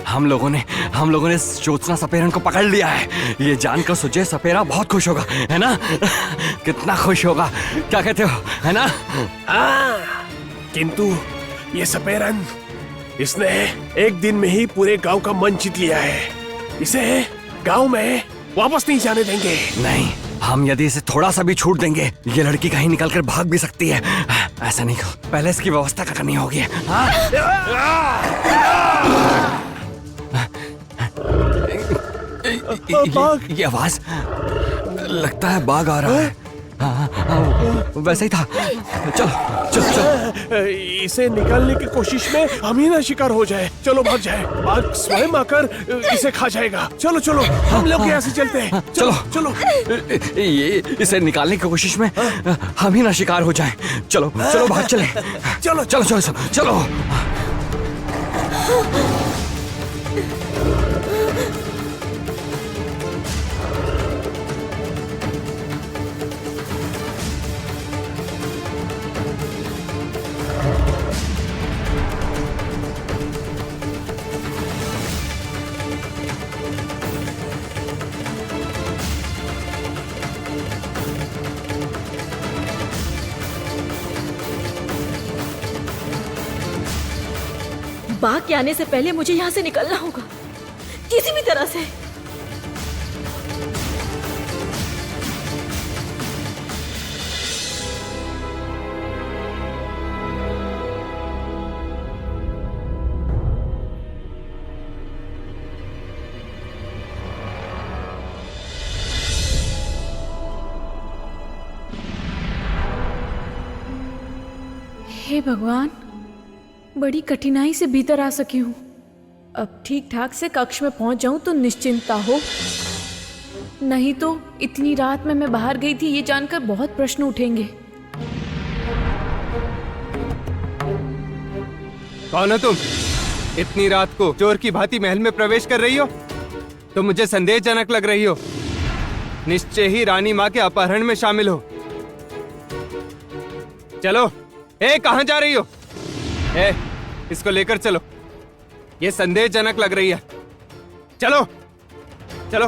Speaker 5: हम लोगों ने ज्योत्सना सपेरन को पकड़ लिया है। ये जानकर सुजय सपेरा बहुत खुश होगा, है ना? कितना खुश होगा, क्या कहते हो, है ना?
Speaker 4: किंतु ये सपेरन, इसने एक दिन में ही पूरे गांव का मन जीत लिया है। इसे गांव में वापस नहीं जाने देंगे।
Speaker 5: नहीं, हम यदि इसे थोड़ा सा भी छूट देंगे, ये लड़की कहीं निकलकर भाग भी सकती है। ऐसा नहीं करो, पहले इसकी व्यवस्था करनी होगी। ये आवाज, लगता है बाघ आ रहा है। वैसे ही था। चलो चलो चलो।
Speaker 4: इसे निकालने की कोशिश में हम ही ना शिकार हो जाए। चलो भाग जाए, बाघ स्वयं आकर इसे खा जाएगा। चलो चलो, हम लोग यहाँ से चलते हैं। चलो चलो।
Speaker 5: ये इसे निकालने की कोशिश में हम ही ना शिकार हो जाएं। चलो चलो, भाग चले।
Speaker 4: चलो
Speaker 5: चलो चलो चलो चलो।
Speaker 3: बाघ के आने से पहले मुझे यहाँ से निकलना होगा, किसी भी तरह से।
Speaker 7: हे भगवान, बड़ी कठिनाई से भीतर आ सकी हूँ। अब ठीक ठाक से कक्ष में पहुंच जाऊं तो निश्चिंतता हो, नहीं तो इतनी रात में मैं बाहर गई थी ये जानकर बहुत प्रश्न उठेंगे।
Speaker 8: कौन हो तुम? इतनी रात को चोर की भांति महल में प्रवेश कर रही हो? तुम मुझे संदेहजनक लग रही हो। निश्चय ही रानी माँ के अपहरण में शामिल हो। चलो, कहाँ जा रही हो? इसको लेकर चलो, ये संदेहजनक लग रही है। चलो चलो।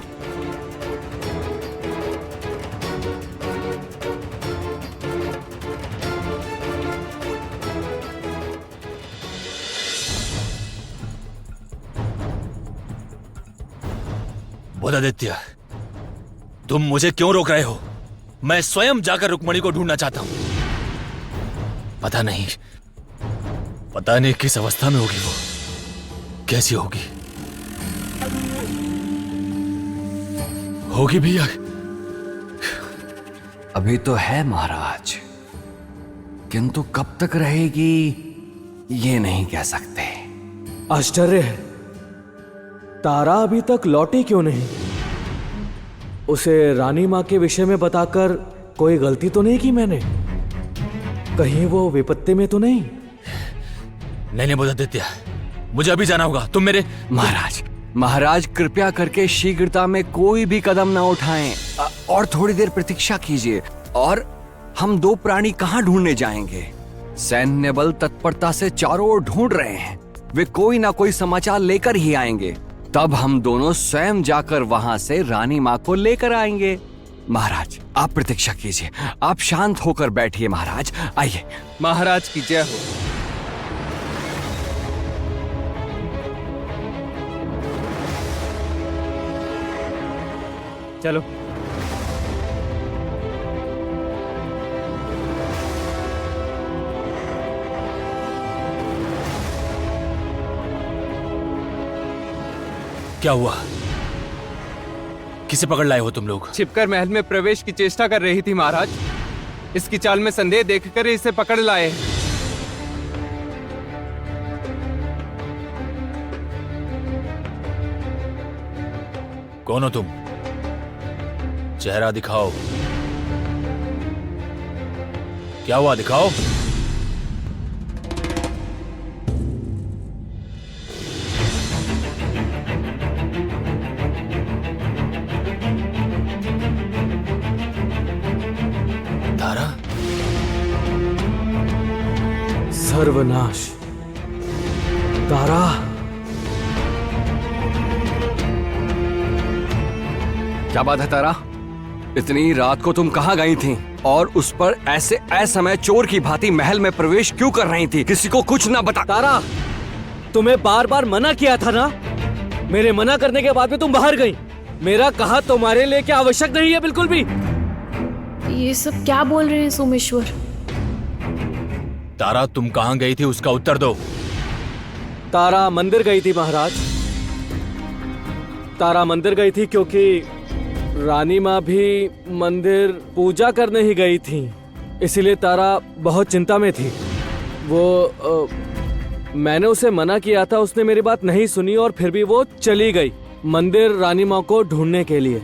Speaker 2: बुधादित्य, तुम मुझे क्यों रोक रहे हो? मैं स्वयं जाकर रुक्मणी को ढूंढना चाहता हूं। पता नहीं किस अवस्था में होगी वो, कैसी होगी भी या...
Speaker 5: अभी तो है महाराज, किंतु कब तक रहेगी ये नहीं कह सकते।
Speaker 8: आश्चर्य है, तारा अभी तक लौटी क्यों नहीं? उसे रानी माँ के विषय में बताकर कोई गलती तो नहीं की मैंने? कहीं वो विपत्ति में तो नहीं?
Speaker 2: नहीं बुद्धादित्य, मुझे अभी जाना होगा। तुम मेरे
Speaker 5: महाराज कृपया करके शीघ्रता में कोई भी कदम ना उठाएं और थोड़ी देर प्रतीक्षा कीजिए। और हम दो प्राणी कहाँ ढूंढने जाएंगे? सैन्य बल तत्परता से चारों ओर ढूंढ रहे हैं। वे कोई ना कोई समाचार लेकर ही आएंगे। तब हम दोनों स्वयं जाकर वहां से रानी माँ को लेकर आएंगे। महाराज आप प्रतीक्षा कीजिए, आप शांत होकर बैठिए। महाराज आइए।
Speaker 8: महाराज की जय हो। चलो।
Speaker 2: क्या हुआ? किसे पकड़ लाए हो तुम लोग?
Speaker 5: छिपकर महल में प्रवेश की चेष्टा कर रही थी महाराज। इसकी चाल में संदेह देखकर इसे पकड़ लाए।
Speaker 2: कौन हो तुम? चेहरा दिखाओ। क्या हुआ, दिखाओ। तारा?
Speaker 8: सर्वनाश। तारा,
Speaker 5: क्या बात है तारा? इतनी रात को तुम कहाँ गई थी? और उस पर ऐसे असमय चोर की भांति महल में प्रवेश क्यों कर रही थी? किसी को कुछ ना बता।
Speaker 8: तारा, तुम्हें बार बार मना किया था ना? मेरे मना करने के बाद भी तुम बाहर गई। मेरा कहा तुम्हारे लिए क्या आवश्यक नहीं है बिल्कुल भी।
Speaker 7: ये सब क्या बोल रहे हैं सोमेश्वर?
Speaker 2: तारा, तुम कहाँ गई थी उसका उत्तर दो।
Speaker 8: तारा मंदिर गई थी महाराज। तारा मंदिर गई थी क्योंकि रानी माँ भी मंदिर पूजा करने ही गई थी। इसीलिए तारा बहुत चिंता में थी। मैंने उसे मना किया था, उसने मेरी बात नहीं सुनी और फिर भी वो चली गई मंदिर रानी माँ को ढूंढने के लिए।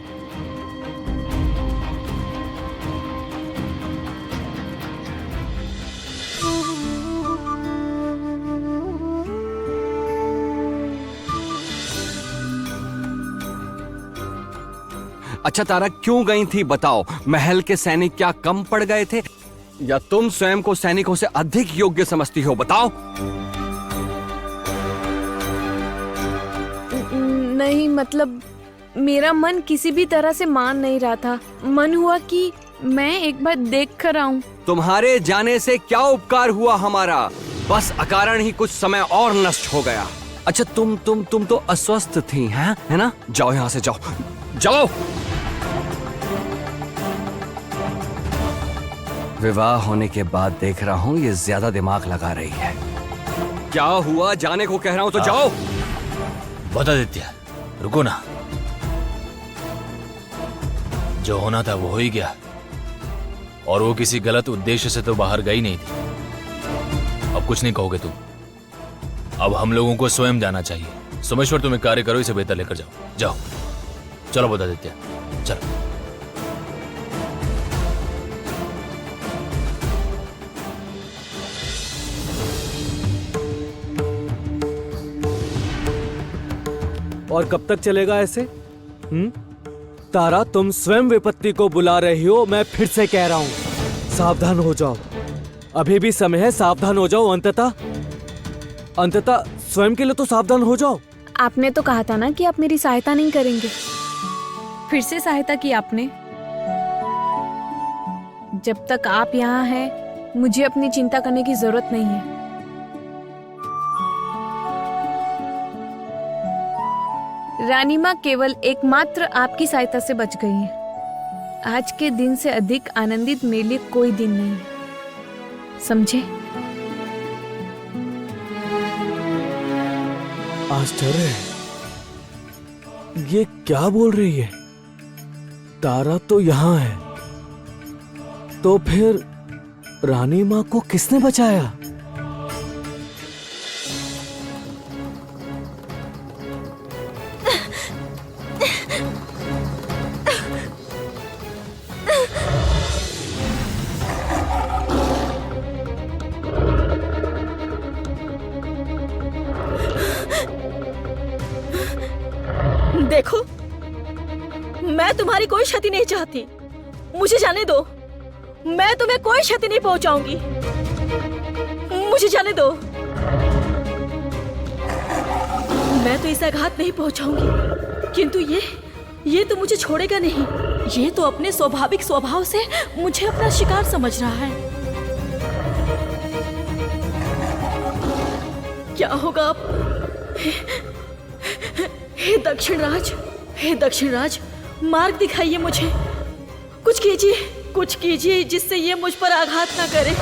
Speaker 5: अच्छा तारा, क्यों गई थी बताओ? महल के सैनिक क्या कम पड़ गए थे, या तुम स्वयं को सैनिकों से अधिक योग्य समझती हो? बताओ।
Speaker 7: नहीं, मतलब मेरा मन किसी भी तरह से मान नहीं रहा था। मन हुआ कि मैं एक बार देख कर आऊं।
Speaker 5: तुम्हारे जाने से क्या उपकार हुआ हमारा? बस अकारण ही कुछ समय और नष्ट हो गया। अच्छा तुम तो अस्वस्थ थी, हैं? है ना? जाओ यहाँ से, जाओ जाओ। विवाह होने के बाद देख रहा हूँ ये ज्यादा दिमाग लगा रही है। क्या हुआ? जाने को कह रहा हूँ तो जाओ।
Speaker 2: बता देती, रुको ना। जो होना था वो हो ही गया, और वो किसी गलत उद्देश्य से तो बाहर गई नहीं थी। अब कुछ नहीं कहोगे तुम। अब हम लोगों को स्वयं जाना चाहिए। सोमेश्वर, तुम एक कार्य करो, इसे बेहतर लेकर जाओ। जाओ, चलो बता देते, चलो।
Speaker 8: और कब तक चलेगा ऐसे? तारा, तुम स्वयं विपत्ति को बुला रही हो। मैं फिर से कह रहा हूं, सावधान हो जाओ। अभी भी समय है, सावधान हो जाओ। अंततः स्वयं के लिए तो सावधान हो जाओ।
Speaker 7: आपने तो कहा था ना कि आप मेरी सहायता नहीं करेंगे। फिर से सहायता की आपने। जब तक आप यहाँ हैं, मुझे अपनी चिंता करने की जरूरत नहीं है। रानी माँ केवल एकमात्र आपकी सहायता से बच गई है। आज के दिन से अधिक आनंदित मेरे लिए कोई दिन नहीं है, समझे?
Speaker 8: आश्चर्य, ये क्या बोल रही है? तारा तो यहाँ है, तो फिर रानी माँ को किसने बचाया?
Speaker 3: मैं तुम्हारी कोई क्षति नहीं चाहती। मुझे जाने दो, मैं तुम्हें कोई क्षति नहीं पहुंचाऊंगी। मुझे जाने दो, मैं तो इसे आघात नहीं पहुंचाऊंगी, किंतु ये तो मुझे छोड़ेगा नहीं। ये तो अपने स्वाभाविक स्वभाव से मुझे अपना शिकार समझ रहा है। क्या होगा अब? हे दक्षिण राज, मार्ग दिखाइए मुझे। कुछ कीजिए जिससे ये मुझ पर आघात ना करे।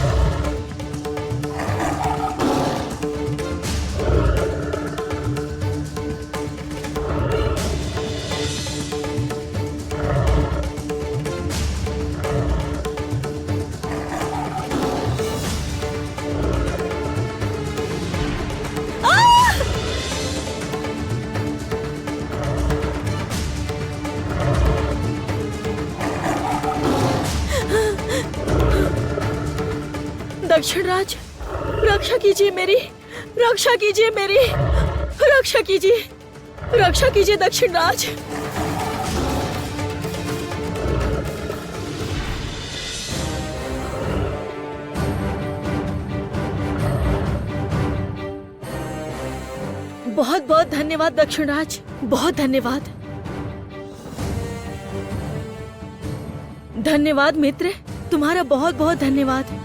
Speaker 3: दक्षिण राज, रक्षा कीजिए मेरी, रक्षा कीजिए मेरी, रक्षा कीजिए दक्षिण राज। बहुत बहुत धन्यवाद दक्षिण राज, बहुत धन्यवाद। धन्यवाद मित्र, तुम्हारा बहुत बहुत धन्यवाद।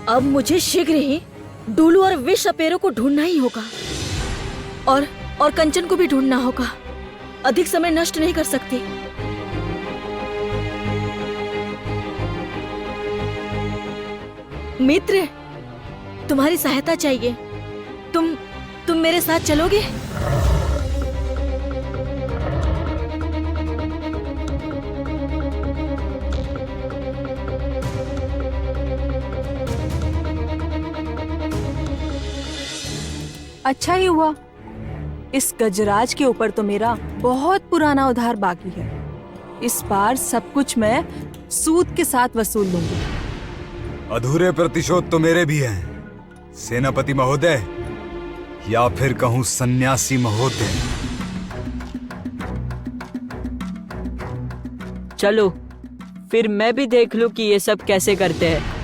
Speaker 3: अब मुझे शीघ्र ही डुलू और विष सपेरों को ढूंढना ही होगा, और कंचन को भी ढूंढना होगा। अधिक समय नष्ट नहीं कर सकती। मित्र, तुम्हारी सहायता चाहिए। तुम मेरे साथ चलोगे?
Speaker 15: अच्छा ही हुआ। इस गजराज के ऊपर तो मेरा बहुत पुराना उधार बाकी है। इस बार सब कुछ मैं सूद के साथ वसूल लूंगी।
Speaker 12: अधूरे प्रतिशोध तो मेरे भी हैं, सेनापति महोदय, या फिर कहूं सन्यासी महोदय।
Speaker 14: चलो, फिर मैं भी देख लूं कि ये सब कैसे करते हैं।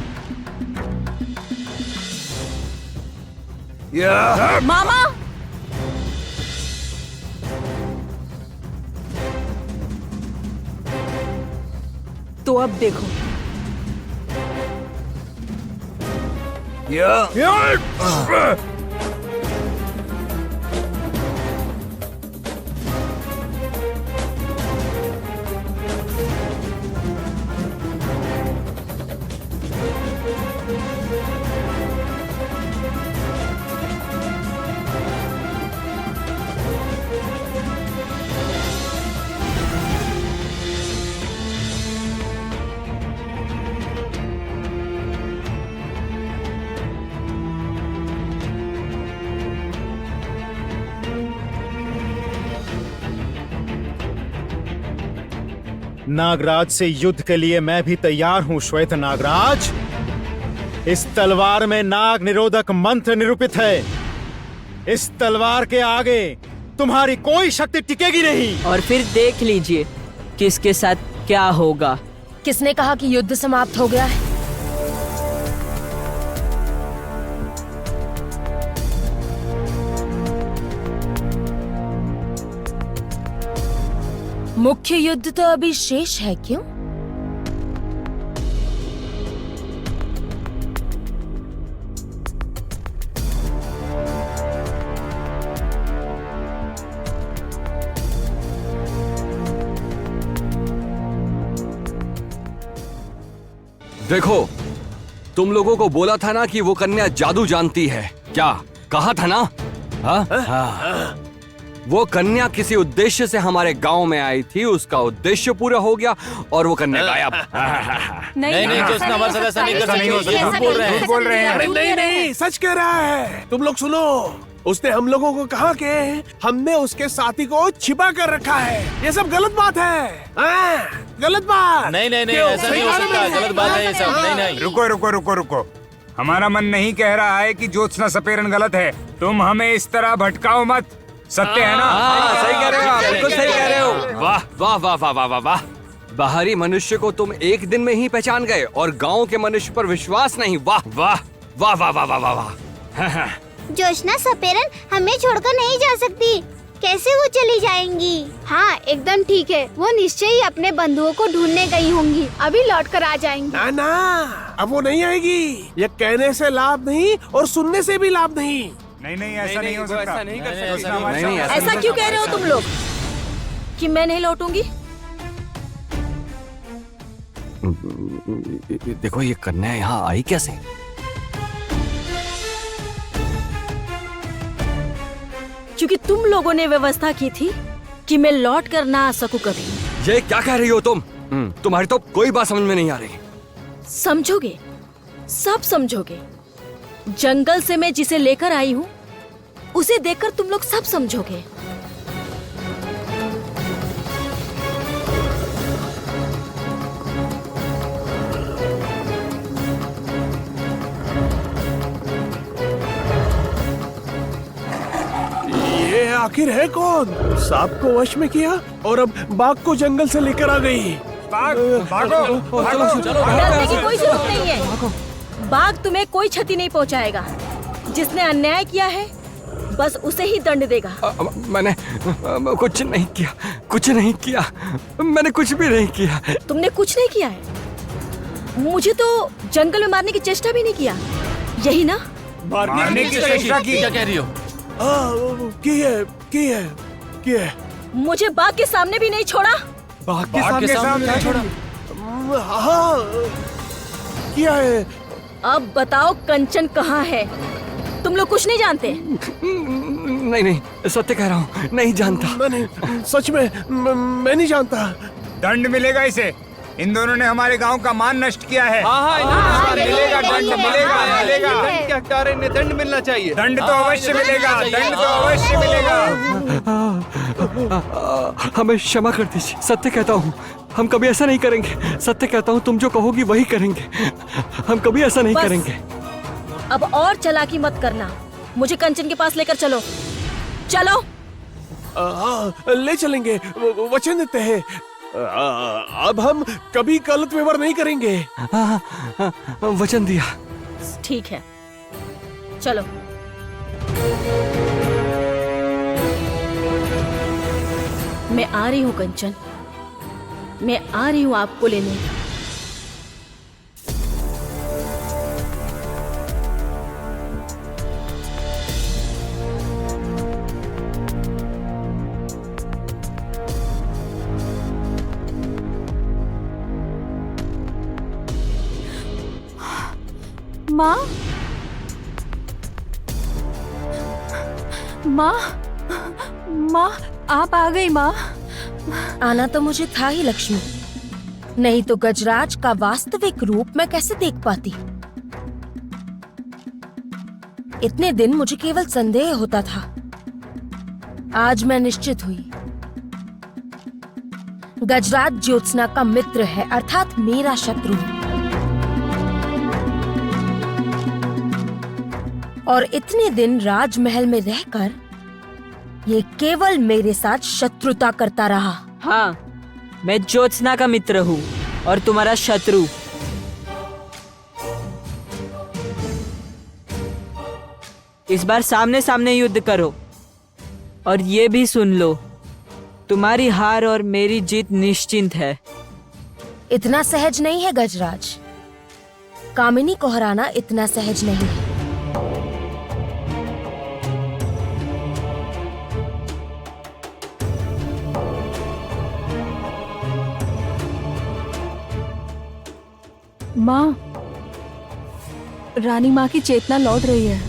Speaker 3: मामा!
Speaker 15: तो अब देखो।
Speaker 13: नागराज से युद्ध के लिए मैं भी तैयार हूं श्वेत नागराज। इस तलवार में नाग निरोधक मंत्र निरूपित है। इस तलवार के आगे तुम्हारी कोई शक्ति टिकेगी नहीं।
Speaker 14: और फिर देख लीजिए किसके साथ क्या होगा।
Speaker 11: किसने कहा कि युद्ध समाप्त हो गया है? मुख्य युद्ध तो अभी शेष है, क्यों?
Speaker 5: देखो, तुम लोगों को बोला था ना कि वो कन्या जादू जानती है। क्या कहा था ना? हाँ? वो कन्या किसी उद्देश्य से हमारे गांव में आई थी, उसका उद्देश्य पूरा हो गया और वो कन्या गायब।
Speaker 2: नहीं, जोत्स्ना हमारे साथ ऐसा नहीं कर सकती। ये झूठ बोल रहे हैं।
Speaker 4: नहीं, सच कह रहा है। तुम लोग सुनो, उसने हम लोगों को कहा कि हमने उसके साथी को छिपा कर रखा है। ये सब गलत बात है। गलत बात।
Speaker 2: नहीं, ऐसा नहीं हो सकता। गलत बात है ये सब। नहीं।
Speaker 16: रुको। हमारा मन नहीं कह रहा है कि ज्योत्सना सपेरन गलत है। तुम हमें इस तरह भटकाओ मत। सत्य है ना?
Speaker 5: सही कह रहे हो आप, बिल्कुल सही कह रहे हो। वाह वाह वाह वाह वाह वाह वाह। बाहरी मनुष्य को तुम एक दिन में ही पहचान गए और गांव के मनुष्य पर विश्वास नहीं। वाह वाह वाह वाह वाह वाह वाह वाह।
Speaker 9: जोशना सपेरन हमें छोड़कर नहीं जा सकती। कैसे वो चली जाएंगी? हाँ एकदम ठीक है, वो निश्चय ही अपने बंधुओं को ढूंढने गई होंगी। अभी लौट कर आ जाएंगी।
Speaker 4: ना ना, अब वो नहीं आएगी। ये कहने से लाभ नहीं और सुनने से भी लाभ नहीं।
Speaker 16: नहीं ऐसा नहीं हो सकता।
Speaker 5: ऐसा नहीं कर सकते।
Speaker 3: ऐसा क्यों कह रहे हो तुम लोग कि मैं नहीं लौटूंगी?
Speaker 5: देखो ये कन्या यहाँ आई कैसे?
Speaker 3: क्योंकि तुम लोगों ने व्यवस्था की थी कि मैं लौट कर ना आ सकूं कभी।
Speaker 5: ये क्या कह रही हो तुम? तुम्हारी तो कोई बात समझ में नहीं आ रही।
Speaker 3: समझोगे, सब समझोगे। जंगल से मैं जिसे लेकर आई हूँ उसे देखकर तुम लोग सब समझोगे।
Speaker 4: ये आखिर है कौन? सांप को वश में किया और अब बाघ को जंगल से लेकर आ गई।
Speaker 3: डरने की कोई जरूरत नहीं है। बाघ तुम्हें कोई क्षति नहीं पहुंचाएगा। जिसने अन्याय किया है बस उसे ही दंड देगा।
Speaker 5: मैंने कुछ नहीं किया, कुछ नहीं किया। मैंने कुछ भी नहीं किया।
Speaker 3: तुमने कुछ नहीं किया है? मुझे तो जंगल में मारने की चेष्टा भी नहीं किया, यही ना?
Speaker 16: मारने की चेष्टा की?
Speaker 2: क्या कह रही हो?
Speaker 4: की है।
Speaker 3: मुझे बाघ के सामने भी नहीं छोड़ा।
Speaker 5: बाघ के सामने नहीं छोड़ा?
Speaker 4: हाँ किया है।
Speaker 3: अब बताओ कंचन कहाँ है? तुम लोग कुछ नहीं जानते?
Speaker 5: नहीं सत्य कह रहा हूँ, नहीं जानता।
Speaker 4: मैं सच में मैं नहीं जानता।
Speaker 16: दंड मिलेगा इसे। इन दोनों ने हमारे गांव का मान नष्ट किया है।
Speaker 5: मिलेगा दंड,
Speaker 16: मिलेगा।
Speaker 5: दंड क्या कह रहे हैं? दंड मिलना चाहिए।
Speaker 16: दंड तो अवश्य मिलेगा, दंड तो अवश्य मिलेगा।
Speaker 5: हमें क्षमा कर दीजिए, सत्य कहता हूँ हम कभी ऐसा नहीं करेंगे। सत्य कहता हूँ तुम जो कहोगी वही करेंगे। हम कभी ऐसा नहीं करेंगे।
Speaker 3: अब और चालाकी मत करना। मुझे कंचन के पास लेकर चलो। चलो।
Speaker 4: ले चलेंगे, वचन देते हैं। अब हम कभी गलत व्यवहार नहीं करेंगे।
Speaker 5: वचन दिया।
Speaker 3: ठीक है, चलो। मैं आ रही हूँ कंचन, मैं आ रही हूँ आपको लेने।
Speaker 6: माँ, माँ, माँ, आप आ गई माँ।
Speaker 3: आना तो मुझे था ही लक्ष्मी, नहीं तो गजराज का वास्तविक रूप मैं कैसे देख पाती। इतने दिन मुझे केवल संदेह होता था, आज मैं निश्चित हुई। गजराज ज्योत्सना का मित्र है, अर्थात मेरा शत्रु है। और इतने दिन राजमहल में रहकर ये केवल मेरे साथ शत्रुता करता रहा।
Speaker 14: हाँ, मैं ज्योत्सना का मित्र हूँ और तुम्हारा शत्रु। इस बार सामने सामने युद्ध करो और ये भी सुन लो, तुम्हारी हार और मेरी जीत निश्चिंत है।
Speaker 3: इतना सहज नहीं है गजराज, कामिनी को हराना इतना सहज नहीं है।
Speaker 6: माँ, रानी माँ की चेतना लौट रही है।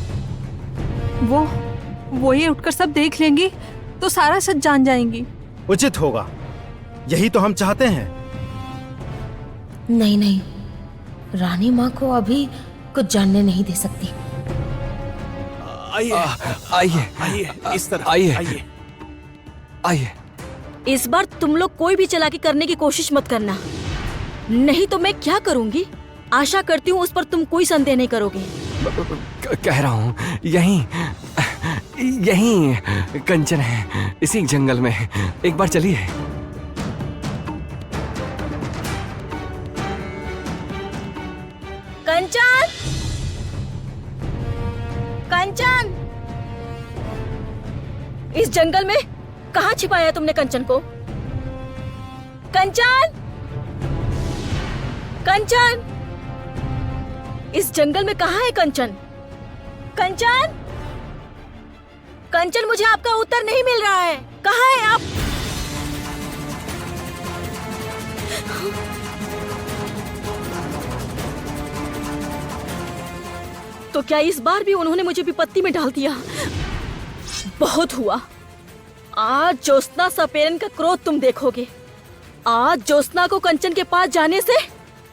Speaker 6: वो ये उठकर सब देख लेंगी तो सारा सच जान जाएंगी।
Speaker 13: उचित होगा, यही तो हम चाहते हैं।
Speaker 3: नहीं नहीं, रानी माँ को अभी कुछ जानने नहीं दे सकती।
Speaker 4: आइए
Speaker 5: आइए
Speaker 4: आइए, इस तरफ
Speaker 5: आइए आइए।
Speaker 3: इस बार तुम लोग कोई भी चालाकी करने की कोशिश मत करना, नहीं तो मैं क्या करूंगी। आशा करती हूँ उस पर तुम कोई संदेह नहीं करोगे।
Speaker 5: कह रहा हूँ यहीं कंचन है, इसी जंगल में। एक बार चलिए।
Speaker 3: कंचन, कंचन, इस जंगल में कहाँ छिपाया तुमने कंचन को? कंचन, कंचन, इस जंगल में कहाँ है कंचन? कंचन, कंचन, मुझे आपका उत्तर नहीं मिल रहा है। कहाँ है आप? तो क्या इस बार भी उन्होंने मुझे विपत्ति में डाल दिया? बहुत हुआ। आज ज्योत्सना सपेरन का क्रोध तुम देखोगे। आज ज्योत्सना को कंचन के पास जाने से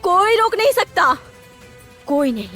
Speaker 3: कोई रोक नहीं सकता, कोई नहीं।